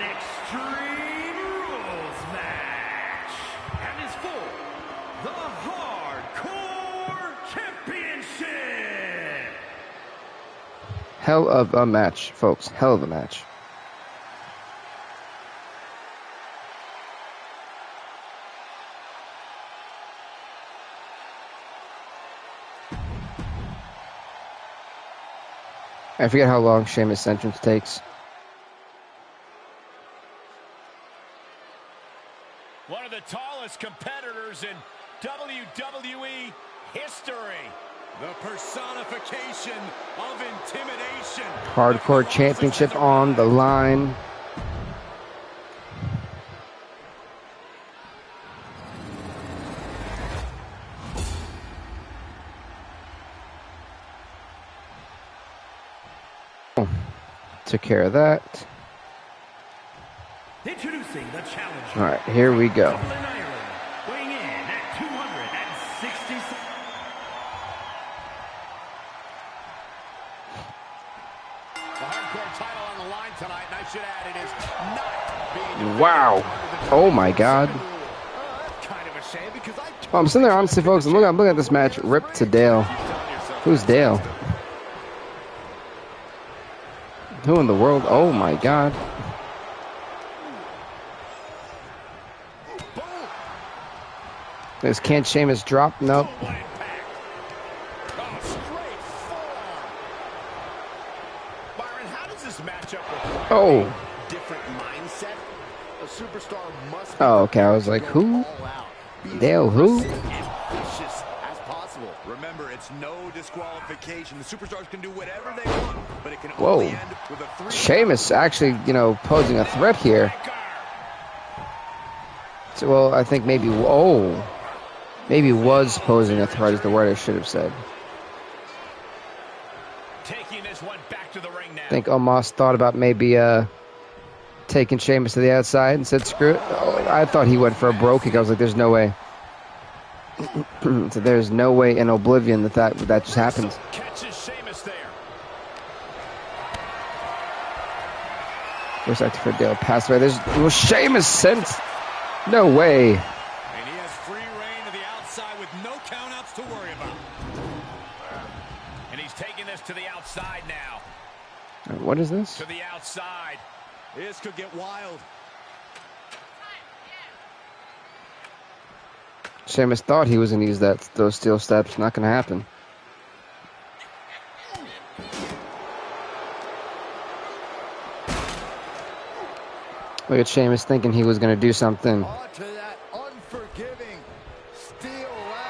Hell of a match, folks. Hell of a match. I forget how long Sheamus' entrance takes.
One of the tallest competitors in WWE history. The personification of intimidation.
Hardcore Championship on the line. Took care of that.
Introducing the challenger.
All right, here we go.
Weighing in at 260.
The Hardcore title on the line tonight, and I should add, it is not being...
Wow. Oh my God.
Kind of a shame because
I'm sitting there, honestly, folks. I'm looking at this match. Rip to Dale. Who's Dale? Who in the world? Oh my God. This can't Sheamus drop? Nope. Oh.
Different mindset. A superstar must.
Oh, okay. I was like, who? Dale, who?
As possible. Remember, it's no disqualification. The superstars can do whatever they want, but it can only end with a 3.
Sheamus actually, you know, posing a threat here. So, well, I think maybe, maybe was posing a threat is the word I should have said.
Taking this one back to the ring now.
I think Omos thought about maybe taking Sheamus to the outside and said, screw it. Oh, I thought he went for a bro kick. I was like, there's no way. So there's no way in Oblivion that just happened.
Catches Sheamus there.
First actor for Dale passed away. There's Sheamus sent. No way.
And he has free reign to the outside with no countouts to worry about.
And he's taking this to the outside now.
What is this?
To the outside.
This could get wild.
Sheamus thought he was going to use those steel steps. Not going to happen. Look at Sheamus thinking he was going to do something.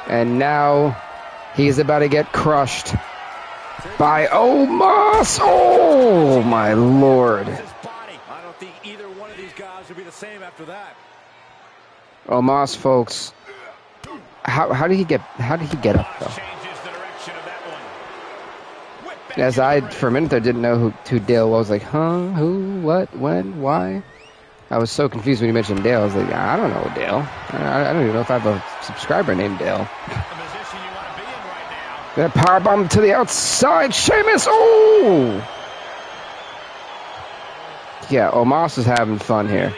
And now he's about to get crushed by Omos. Oh, my Lord.
I don't think either one of these guys will be the same after that.
Omos, folks. How did he get up though? As for a minute there didn't know who Dale was. Like, huh? Who? What? When? Why? I was so confused when you mentioned Dale. I was like, I don't know Dale. I don't even know if I have a subscriber named Dale. That powerbomb to the outside. Sheamus. Oh! Yeah, Omos is having fun here.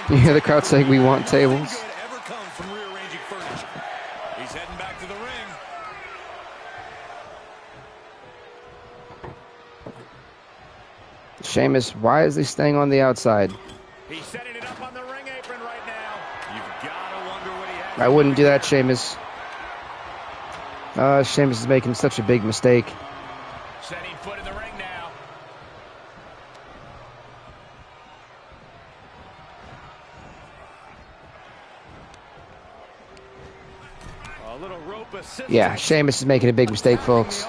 You hear the crowd saying we want tables?
He's heading back to the ring.
Sheamus, why is he staying on the outside?
He's setting it up on the ring apron right now. You've got to wonder what he has.
I wouldn't do that, Sheamus. Sheamus is making such a big mistake.
Setting foot in the ring now. A little rope assistance.
Yeah, Sheamus is making a big mistake, folks.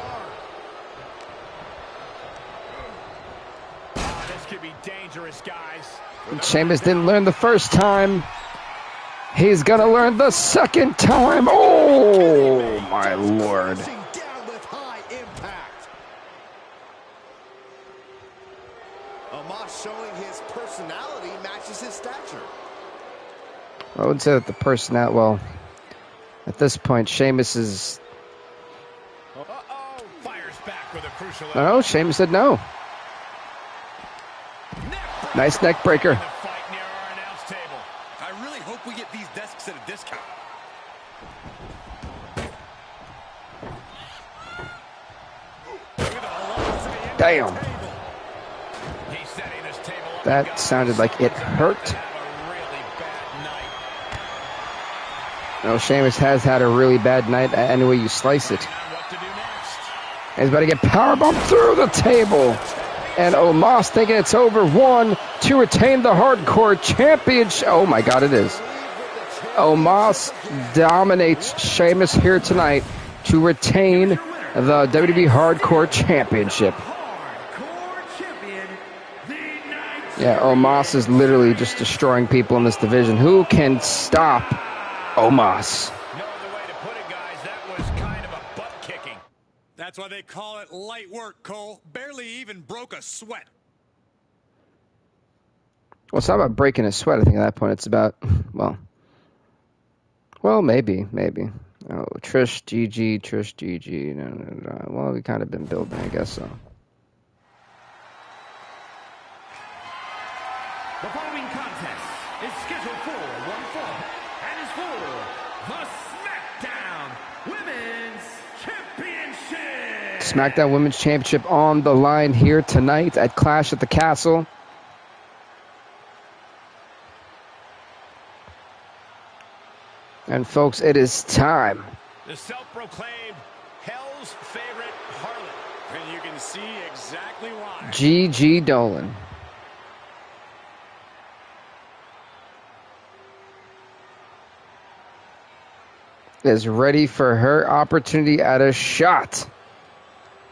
Oh, this could be dangerous, guys.
Sheamus didn't learn the first time. He's gonna learn the second time. Oh, my Lord.
Omos showing his personality matches his stature.
I would say that the personality, well, at this point, Sheamus is...
Fires back with a crucial.
No, Sheamus said no. Nice neck breaker.
Fight near our announce table.
I really hope we get these desks at a discount.
Damn.
He's setting this table up.
That sounded like it hurt. No, Sheamus has had a really bad night any way you slice it. He's about to get powerbombed through the table. And Omos thinking it's over. 1 to retain the Hardcore Championship. Oh my God, it is. Omos dominates Sheamus here tonight to retain the WWE Hardcore Championship. Yeah, Omos is literally just destroying people in this division. Who can stop Omos?
No other way to put it, guys. That was kind of a butt kicking.
That's why they call it light work, Cole. Barely even broke a sweat.
Well, it's not about breaking a sweat. I think at that point it's about, well, maybe. Oh, Trish, GG. No. Well, we kind of been building, I guess so.
The following contest is scheduled for one fall and is for the SmackDown Women's Championship.
SmackDown Women's Championship on the line here tonight at Clash at the Castle. And folks, it is time.
The self-proclaimed Hell's favorite harlot. And you can see exactly why.
Gigi Dolan. Is ready for her opportunity at a shot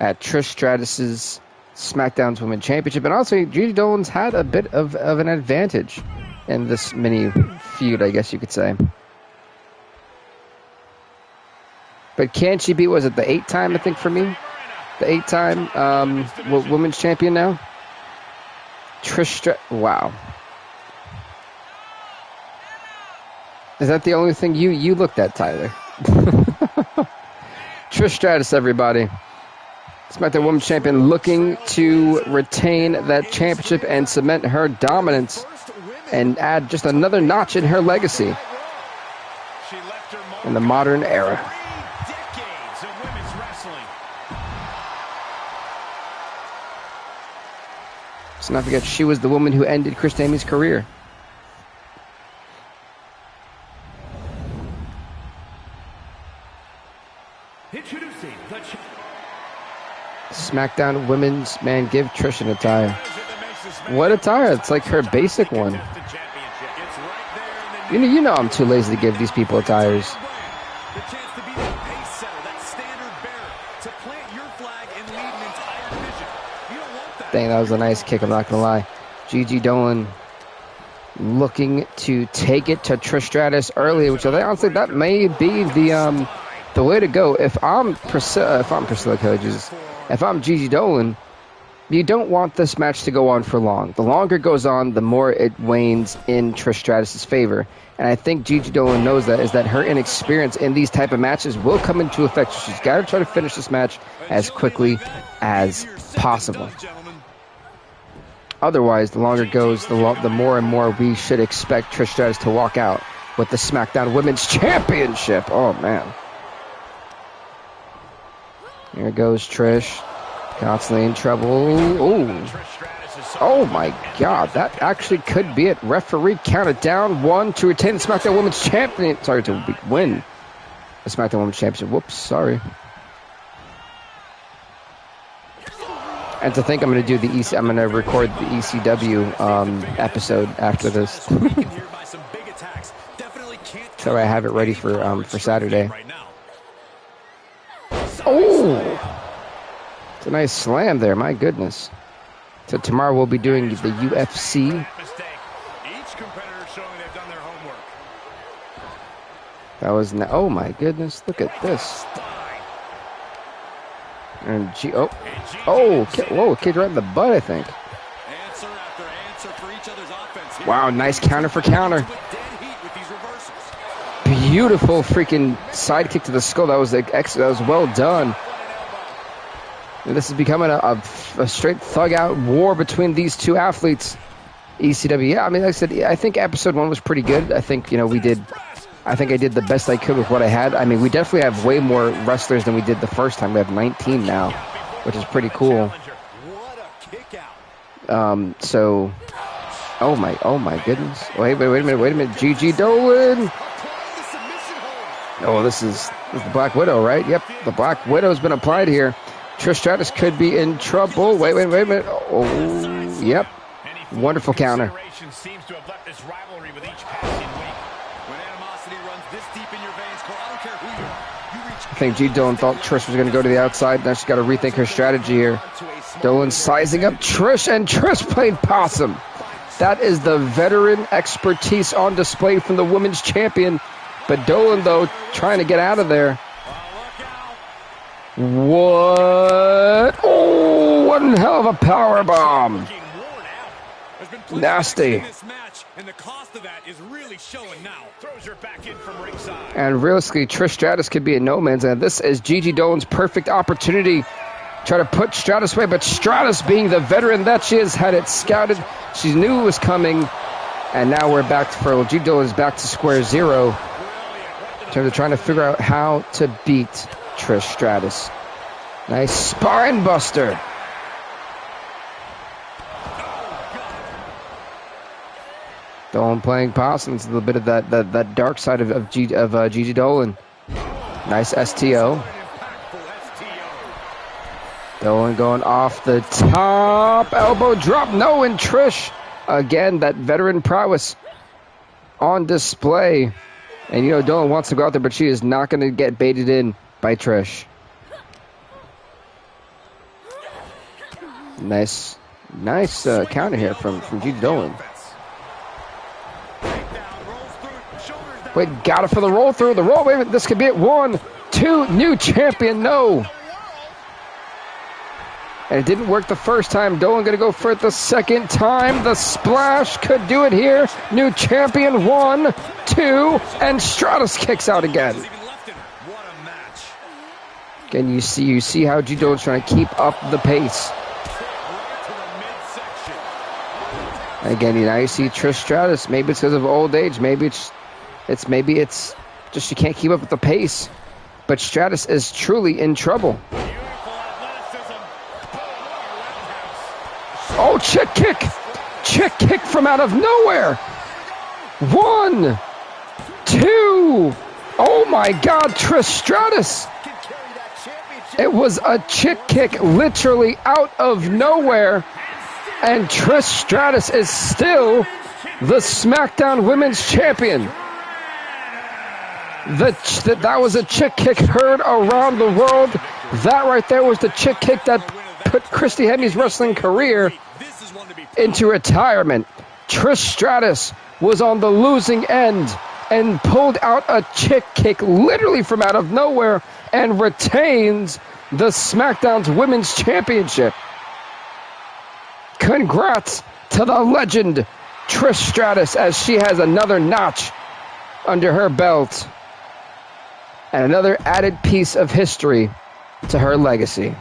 at Trish Stratus's SmackDown's Women's Championship. And also, Gigi Dolan's had a bit of an advantage in this mini feud, I guess you could say. But can she be, was it the 8-time, I think, for me? The 8-time Women's Champion now? Wow. Is that the only thing you looked at, Tyler? Trish Stratus, everybody. SmackDown Women's Champion looking to retain that championship and cement her dominance and add just another notch in her legacy in the modern era. Let's not forget, she was the woman who ended Chris Damey's career.
Introducing the
SmackDown Women's, man, give Trish an attire. What attire? It's like her basic one. You know I'm too lazy to give these people attires.
The chance to be that pace setter, that standard bearer, to plant your flag and lead an entire division. You don't want that.
Dang, that was a nice kick, I'm not going to lie. Gigi Dolan looking to take it to Trish Stratus early, which I think, honestly, that may be the way to go. If I'm Priscilla Coaches, if I'm Gigi Dolan, you don't want this match to go on for long. The longer it goes on, the more it wanes in Trish Stratus' favor. And I think Gigi Dolan knows that, is that her inexperience in these type of matches will come into effect. So she's got to try to finish this match as quickly as possible. Otherwise, the longer it goes, the more and more we should expect Trish Stratus to walk out with the SmackDown Women's Championship. Oh, man. Here goes Trish. Constantly in trouble. Oh my God. That actually could be it. Referee counted down 1 to retain the SmackDown Women's Champion. Sorry, to win the SmackDown Women's Championship. Whoops, sorry. And to think I'm going to do I'm going to record the ECW episode after this. So I have it ready for Saturday. Oh! It's a nice slam there, my goodness. So tomorrow we'll be doing the UFC. That was, oh my goodness, look at this. And whoa, kicked right in the butt, I think. Wow, nice counter for counter. Beautiful freaking side kick to the skull. That was well done. And this is becoming a straight thug-out war between these two athletes. ECW, yeah, I mean, like I said, I think episode 1 was pretty good. I think, I think I did the best I could with what I had. I mean, we definitely have way more wrestlers than we did the first time. We have 19 now, which is pretty cool. So, oh my goodness. Wait a minute. Gigi Dolan. Oh, this is the Black Widow, right? Yep, the Black Widow's been applied here. Trish Stratus could be in trouble. Wait a minute. Oh, yep. Wonderful counter. I think G. Dolan thought Trish was going to go to the outside. Now she's got to rethink her strategy here. Dolan sizing up Trish, and Trish played possum. That is the veteran expertise on display from the women's champion. But Dolan, though, trying to get out of there. What? Oh, one hell of a power bomb. Nasty.
And the cost of that is really showing now. Throws her back in from ringside.
And realistically, Trish Stratus could be in no man's land. This is Gigi Dolan's perfect opportunity. Try to put Stratus away, but Stratus, being the veteran that she is, had it scouted. She knew it was coming. And now we're back Gigi Dolan's back to square zero in terms of trying to figure out how to beat Trish Stratus. Nice spine buster. Dolan playing possum. It's a little bit of that dark side of Gigi Dolan. Nice STO. Dolan going off the top. Elbow drop. No, and Trish. Again, that veteran prowess on display. And, you know, Dolan wants to go out there, but she is not going to get baited in by Trish. Nice counter here from Gigi Dolan. Wait, got it for the roll through. The roll. Wait a minute, this could be it. 1, 2, new champion. No. And it didn't work the first time. Dolan going to go for it the second time. The splash could do it here. New champion. 1, 2, and Stratus kicks out again. Again, you see how Gigi Dolan's trying to keep up the pace. And again, now you see Trish Stratus. Maybe it's because of old age. Maybe it's just she can't keep up with the pace. But Stratus is truly in trouble. Oh, chick kick! Chick kick from out of nowhere! 1, 2. Oh my God, Trish Stratus! It was a chick kick literally out of nowhere. And Trish Stratus is still the SmackDown Women's Champion. That was a chick kick heard around the world. That right there was the chick kick that put Christy Hemme's wrestling career into retirement. Trish Stratus was on the losing end and pulled out a chick kick literally from out of nowhere and retains the SmackDown's Women's Championship. Congrats to the legend Trish Stratus, as she has another notch under her belt and another added piece of history to her legacy.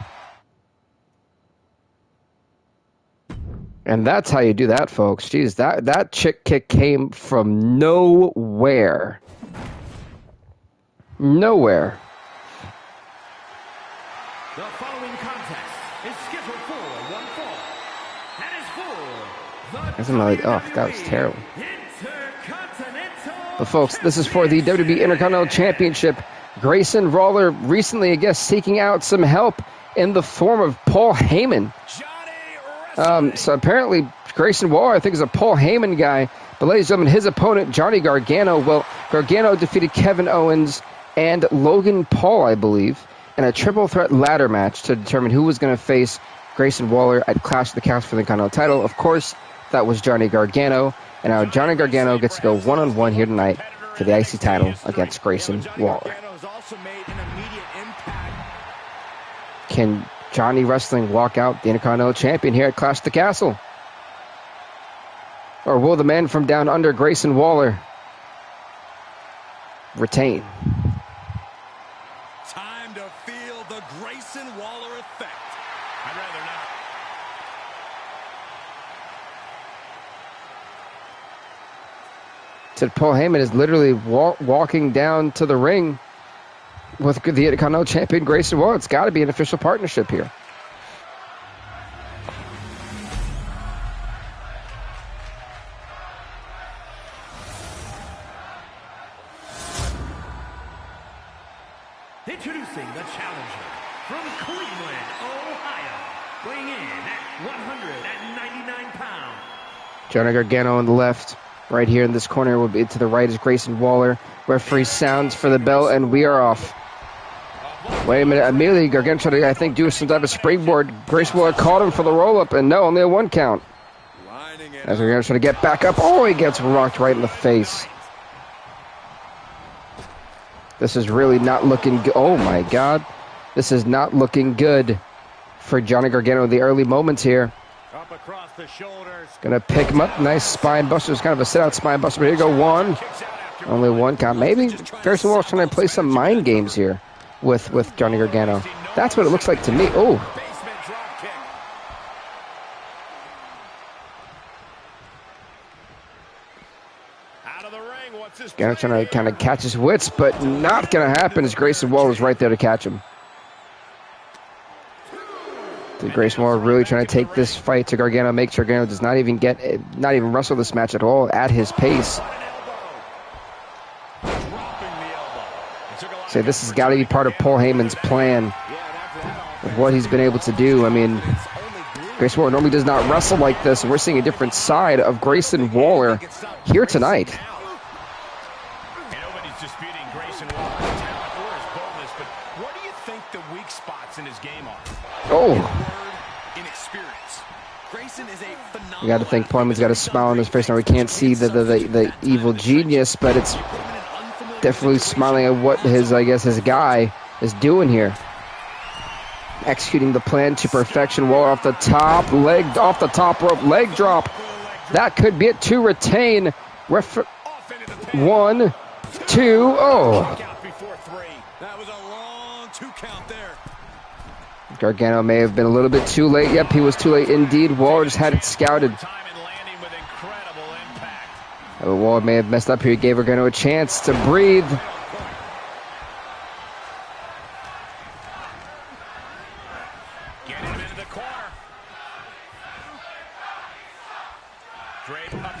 And that's how you do that, folks. Jeez, that chick kick came from nowhere. Nowhere.
The following contest is scheduled for one fall. And is for the
Isn't like, oh, that was terrible. But folks, this is for the WWE Intercontinental Championship. Grayson Waller recently, I guess, seeking out some help in the form of Paul Heyman. So apparently Grayson Waller, I think, is a Paul Heyman guy. But ladies and gentlemen, his opponent, Johnny Gargano, well, Gargano defeated Kevin Owens and Logan Paul, I believe, in a triple threat ladder match to determine who was going to face Grayson Waller at Clash of the Castle for the Continental title. Of course, that was Johnny Gargano. And now Johnny Gargano gets to go one-on-one here tonight for the IC title against Grayson Waller. Can Johnny Wrestling walk out the Intercontinental Champion here at Clash of the Castle? Or will the man from down under, Grayson Waller, retain?
Time to feel the Grayson Waller effect. I'd rather not.
Said Paul Heyman is literally walking down to the ring with the Intercontinental Champion Grayson Waller. It's got to be an official partnership here.
Introducing the challenger from Cleveland, Ohio, weighing in at 199 pounds.
Johnny Gargano on the left. Right here in this corner will be to the right is Grayson Waller. Referee sounds for the bell, and we are off. Wait a minute. Immediately, Gargano tried to, I think, do some type of springboard. Grayson Waller caught him for the roll-up, and no, only a 1 count. As Gargano trying to get back up. Oh, he gets rocked right in the face. This is really not looking good. Oh, my God. This is not looking good for Johnny Gargano in the early moments here.
Up across the shoulders.
Gonna pick him up. Nice spine buster. It's kind of a sit-out spine buster. But here you go. 1. Only 1 count. Maybe Grayson Waller's trying to play some mind games here with Johnny Gargano. That's what it looks like to me. Oh. Gargano trying to kind of catch his wits, but not going to happen as Grayson Waller's right there to catch him. Grayson Waller really trying to take this fight to Gargano, make sure Gargano does not even wrestle this match at all at his pace. So this has got to be part of Paul Heyman's plan with what he's been able to do. I mean, Grayson Waller normally does not wrestle like this, and we're seeing a different side of Grayson Waller here tonight.
Nobody's disputing Grayson Waller's talent or his boldness, but what do you think the weak spots in his game are?
Oh.
Inexperience. Grayson is a phenomenal.
You got to think Paul Heyman's got a smile on his face now. We can't see the evil genius, but it's definitely smiling at what his guy is doing here. Executing the plan to perfection. Waller off the top rope, leg drop. That could be it to retain. 1, 2. Oh.
That was a long 2 count there.
Gargano may have been a little bit too late. Yep, he was too late indeed. Waller just had it scouted. Waller may have messed up here. He gave Gargano a chance to breathe.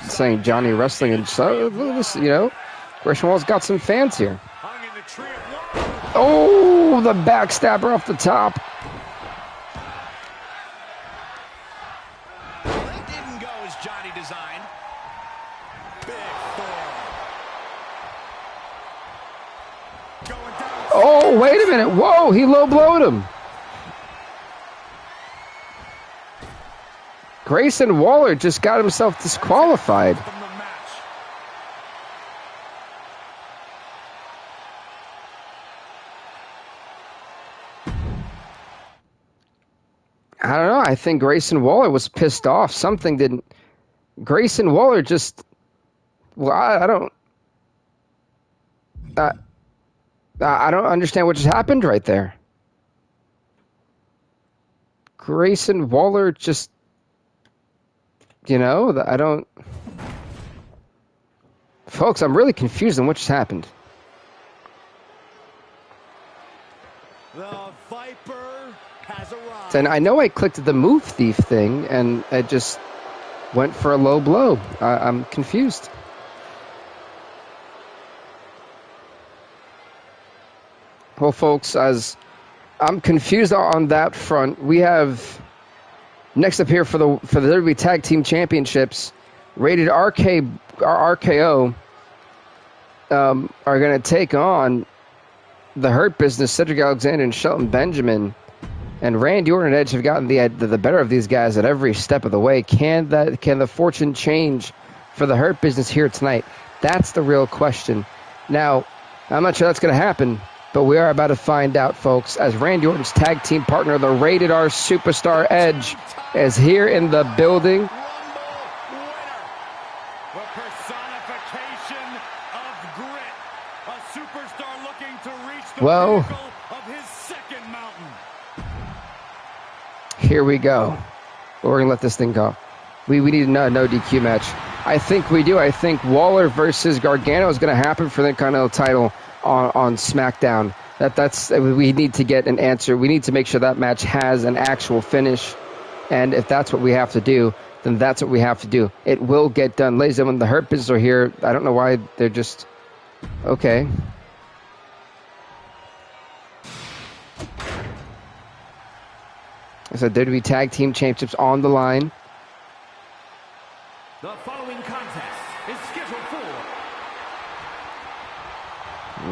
Saying Johnny Wrestling, and so, you know, Grayson Waller's got some fans here. Oh, the backstabber off the top.
That didn't go as Johnny designed. Big four. Going down.
Oh, wait a minute. Whoa, he low blowed him. Grayson Waller just got himself disqualified. I don't know. I think Grayson Waller was pissed off. Something didn't. Grayson Waller just. Well, I don't. I don't understand what just happened right there. Grayson Waller just. You know, I don't... Folks, I'm really confused on what just happened.
The Viper has arrived.
And I know I clicked the move thief thing, and I just went for a low blow. I'm confused. Well, folks, as I'm confused on that front, we have... Next up here for the WWE Tag Team Championships, Rated RKO are going to take on the Hurt Business, Cedric Alexander and Shelton Benjamin. And Randy Orton and Edge have gotten the better of these guys at every step of the way. Can the fortune change for the Hurt Business here tonight? That's the real question. Now, I'm not sure that's going to happen, but we are about to find out, folks, as Randy Orton's tag team partner, the Rated R Superstar Edge, is here in the building.
The personification of grit. A superstar looking to reach the pinnacle of his second mountain.
Here we go. We're going to let this thing go. We need a no DQ match. I think we do. I think Waller versus Gargano is going to happen for the Intercontinental title on SmackDown. That's we need to get an answer. We need to make sure that match has an actual finish. And if that's what we have to do, then that's what we have to do. It will get done. Ladies and gentlemen, the Hurt Business are here. I don't know why they're just... Okay. I said WWE Tag Team Championships on the line.
The following contest is scheduled for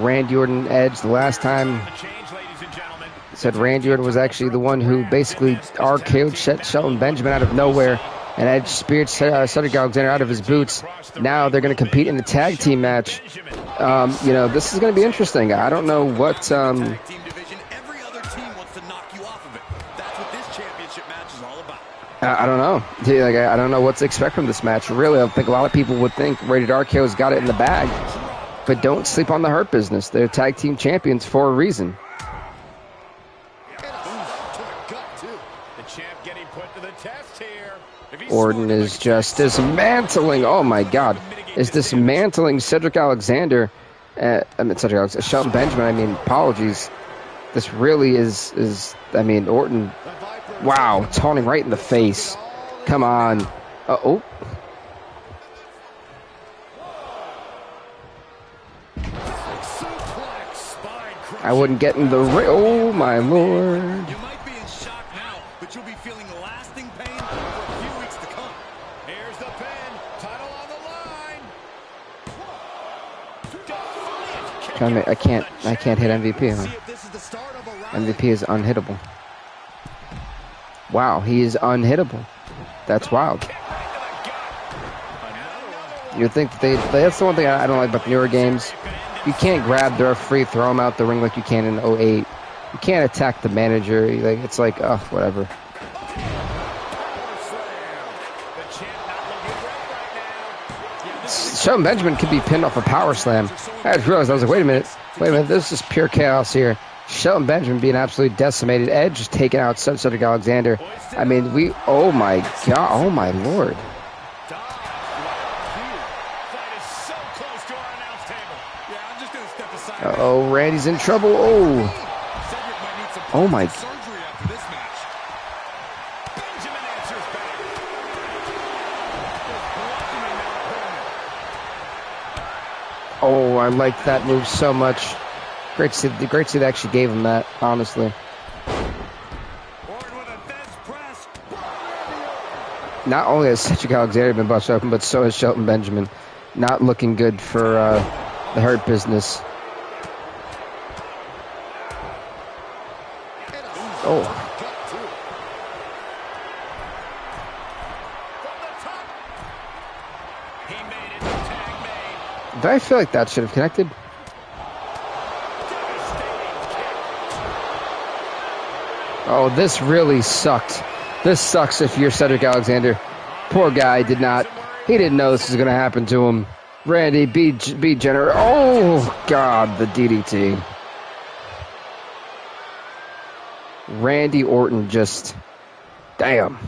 Randy Orton Edge. The last time said Randy Orton was actually the one who basically RKO'd Shelton Benjamin out of nowhere, and Edge speared Cedric Alexander out of his boots. Now they're going to compete in the tag team match. You know, this is going to be interesting. I don't know what... I don't know. Like, I don't know what to expect from this match. Really, I think a lot of people would think Rated RKO's got it in the bag. But don't sleep on the Hurt Business. They're tag team champions for a reason. Orton is just dismantling. Oh my God, is dismantling Cedric Alexander. Shelton Benjamin. I mean, apologies. This really is. I mean, Orton Wow, taunting right in the face. Come on. Oh. I wouldn't get in the ring. Oh, my Lord.
You might be in shock now, but you'll be feeling lasting pain for a few weeks to come.
Here's the pin. Title on the line.
I can't hit MVP. Huh? MVP is unhittable. Wow, he is unhittable. That's wild. You'd think that that's the one thing I don't like about the newer games. You can't grab the referee, throw him out the ring like you can in 08. You can't attack the manager. Like it's like, oh, whatever. Shelton Benjamin could be pinned off a power slam. I just realized, I was like, wait a minute, this is pure chaos here. Shelton Benjamin being absolutely decimated. Edge just taking out Cedric Alexander. I mean, oh my God, oh my Lord. Uh-oh, Randy's in trouble. Oh my. Oh, I like that move so much. Great to see they actually gave him that, honestly. Not only has Cedric Alexander been busted open, but so has Shelton Benjamin. Not looking good for the Hurt Business. Oh. Did I feel like that should have connected? Oh, this really sucked. This sucks if you're Cedric Alexander. Poor guy he didn't know this was going to happen to him. Randy, be generous. Oh, God, the DDT. Randy Orton just, damn.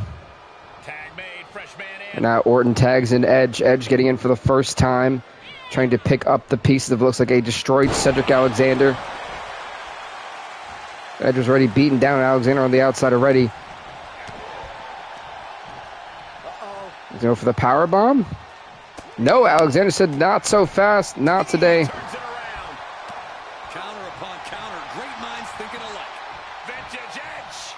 And now Orton tags in Edge. Edge getting in for the first time. Trying to pick up the pieces of what looks like a destroyed Cedric Alexander. Edge was already beaten down. Alexander on the outside already. He's going for the power bomb. No, Alexander said not so fast, not today.
Counter upon counter, great minds thinking alike.
Vintage Edge.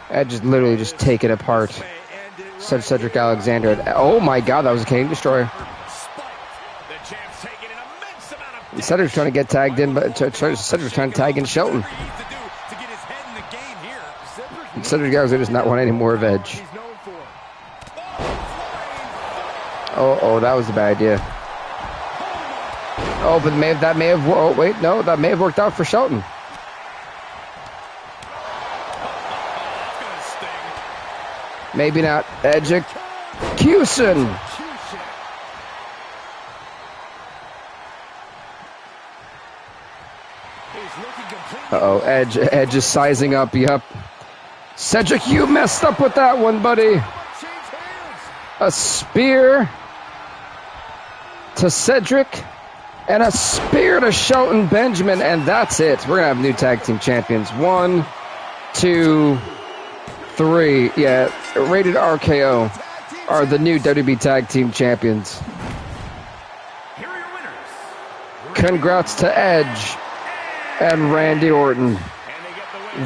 Edge is literally just taking apart Cedric Alexander. Oh my God, that was a Canadian Destroyer. Cedric's trying to get tagged in, but Cedric's trying to tag in Shelton. And Cedric Alexander's not want any more of Edge. Oh, that was a bad idea. Oh, but that may have worked out for Shelton. Maybe not. Execution. Uh-oh, Edge is sizing up. Yep. Cedric, you messed up with that one, buddy. A spear to Cedric and a spear to Shelton Benjamin, and that's it. We're going to have new tag team champions. 1, 2, 3. Yeah, Rated RKO are the new WWE Tag Team Champions.
Here are your winners.
Congrats to Edge and Randy Orton,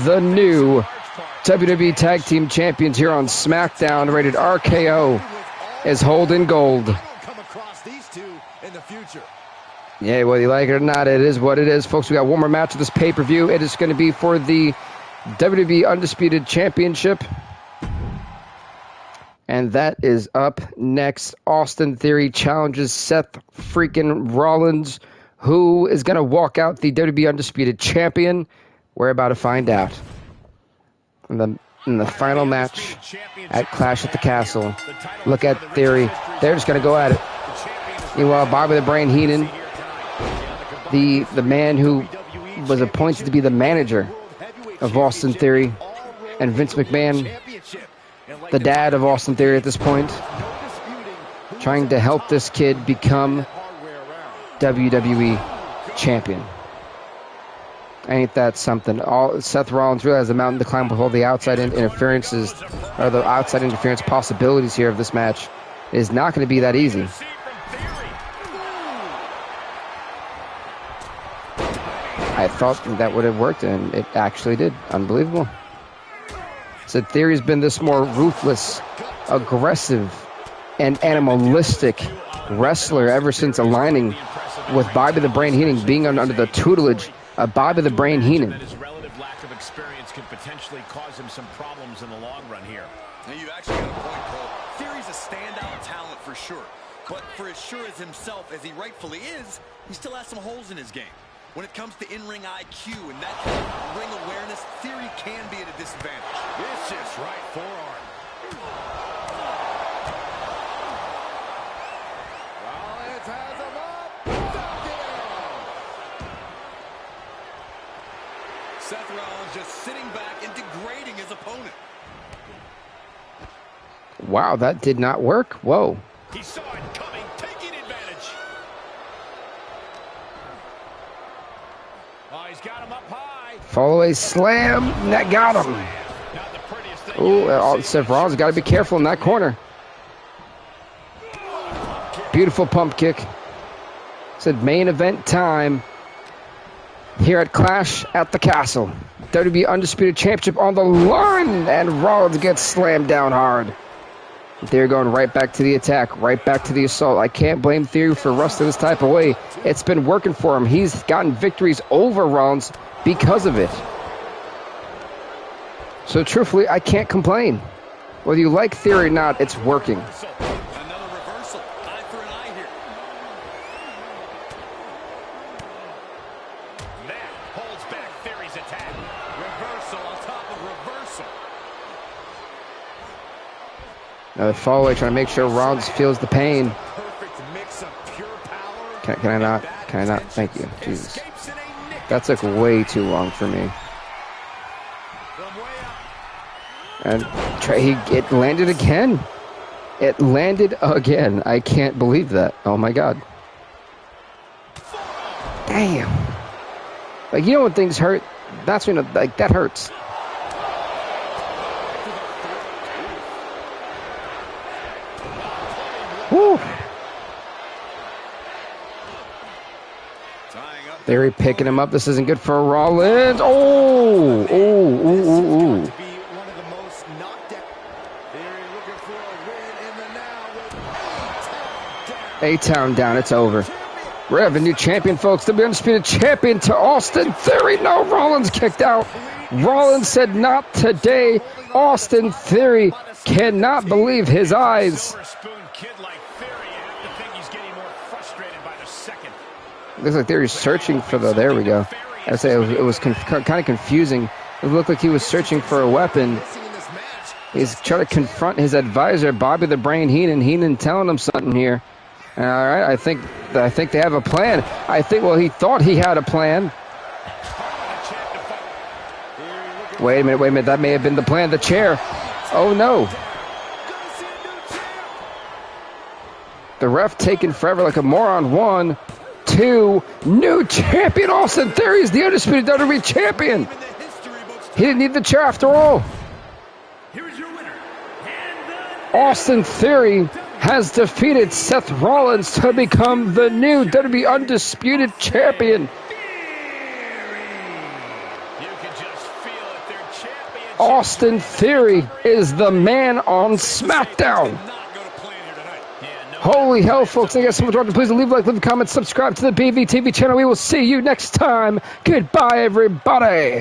the new WWE Tag Team Champions here on SmackDown. Rated RKO is holding gold. Yeah, whether you like it or not, it is what it is. Folks, we got one more match of this pay-per-view. It is going to be for the WWE Undisputed Championship. And that is up next. Austin Theory challenges Seth freaking Rollins, who is going to walk out the WWE Undisputed Champion. We're about to find out. In the final match at Clash at the Castle. Look at Theory. They're just going to go at it. Meanwhile, Bobby the Brain Heenan, the man who was appointed to be the manager of Austin Theory, and Vince McMahon, the dad of Austin Theory at this point, trying to help this kid become WWE champion. Ain't that something? Seth Rollins really has a mountain to climb with all the outside interferences, or the outside interference possibilities here of this match. It is not going to be that easy. I thought that would have worked, and it actually did. Unbelievable. So Theory's been this more ruthless, aggressive, and animalistic wrestler ever since aligning with Bobby the Brain Heenan, being under the tutelage of Bobby the Brain Heenan.
His relative lack of experience could potentially cause him some problems in the long run here.
Now you've actually got a point, Cole. Theory's a standout talent for sure. But for as sure as himself as he rightfully is, he still has some holes in his game. When it comes to in-ring IQ and that kind of ring awareness, Theory can be at a disadvantage.
Vicious right forearm. Rollins has him up.
Seth Rollins just sitting back and degrading his opponent.
Wow, that did not work. Whoa.
He saw it coming, taking advantage. Oh, he's got him up high.
Fall away slam. That got him.
Not the prettiest thing.
Oh, Seth Rollins got to be careful in that corner. Beautiful pump kick. Said main event time here at Clash at the Castle. WWE Undisputed Championship on the line, and Rollins gets slammed down hard. They're going right back to the attack, right back to the assault. I can't blame Theory for wrestling this type of way. It's been working for him. He's gotten victories over Rollins because of it. So truthfully, I can't complain. Whether you like Theory or not, it's working.
Another reversal. Eye for an eye here.
That holds back Theory's attack. Reversal on top of reversal.
Another fall away, trying to make sure Rollins feels the pain.
Perfect mix of pure power.
Can I not? Can I not? Thank you. Jesus. That took way too long for me. And it landed again. It landed again. I can't believe that. Oh my God. Damn. Like, you know when things hurt? That's when, like, that hurts. Woo. Theory picking him up. This isn't good for Rollins. Oh, oh, ooh, ooh, ooh. A-Town down. It's over. We have a new champion, folks. The Undisputed Champion to Austin Theory. No, Rollins kicked out. Rollins said, not today. Austin Theory cannot believe his eyes. Looks like Theory's searching for the... There we go. I say it was kind of confusing. It looked like he was searching for a weapon. He's trying to confront his advisor, Bobby the Brain Heenan. Heenan telling him something here. All right, I think they have a plan. Well, he thought he had a plan. Wait a minute. That may have been the plan. The chair. Oh, no. The ref taking forever like a moron. 1, 2, new champion Austin Theory is the undisputed WWE champion. He didn't need the chair after all. Austin Theory has defeated Seth Rollins to become the new WWE Undisputed Champion. Austin Theory is the man on SmackDown. Holy hell, folks. Thank you guys so much for watching. Please leave a like, leave a comment, subscribe to the BVTV channel. We will see you next time. Goodbye, everybody.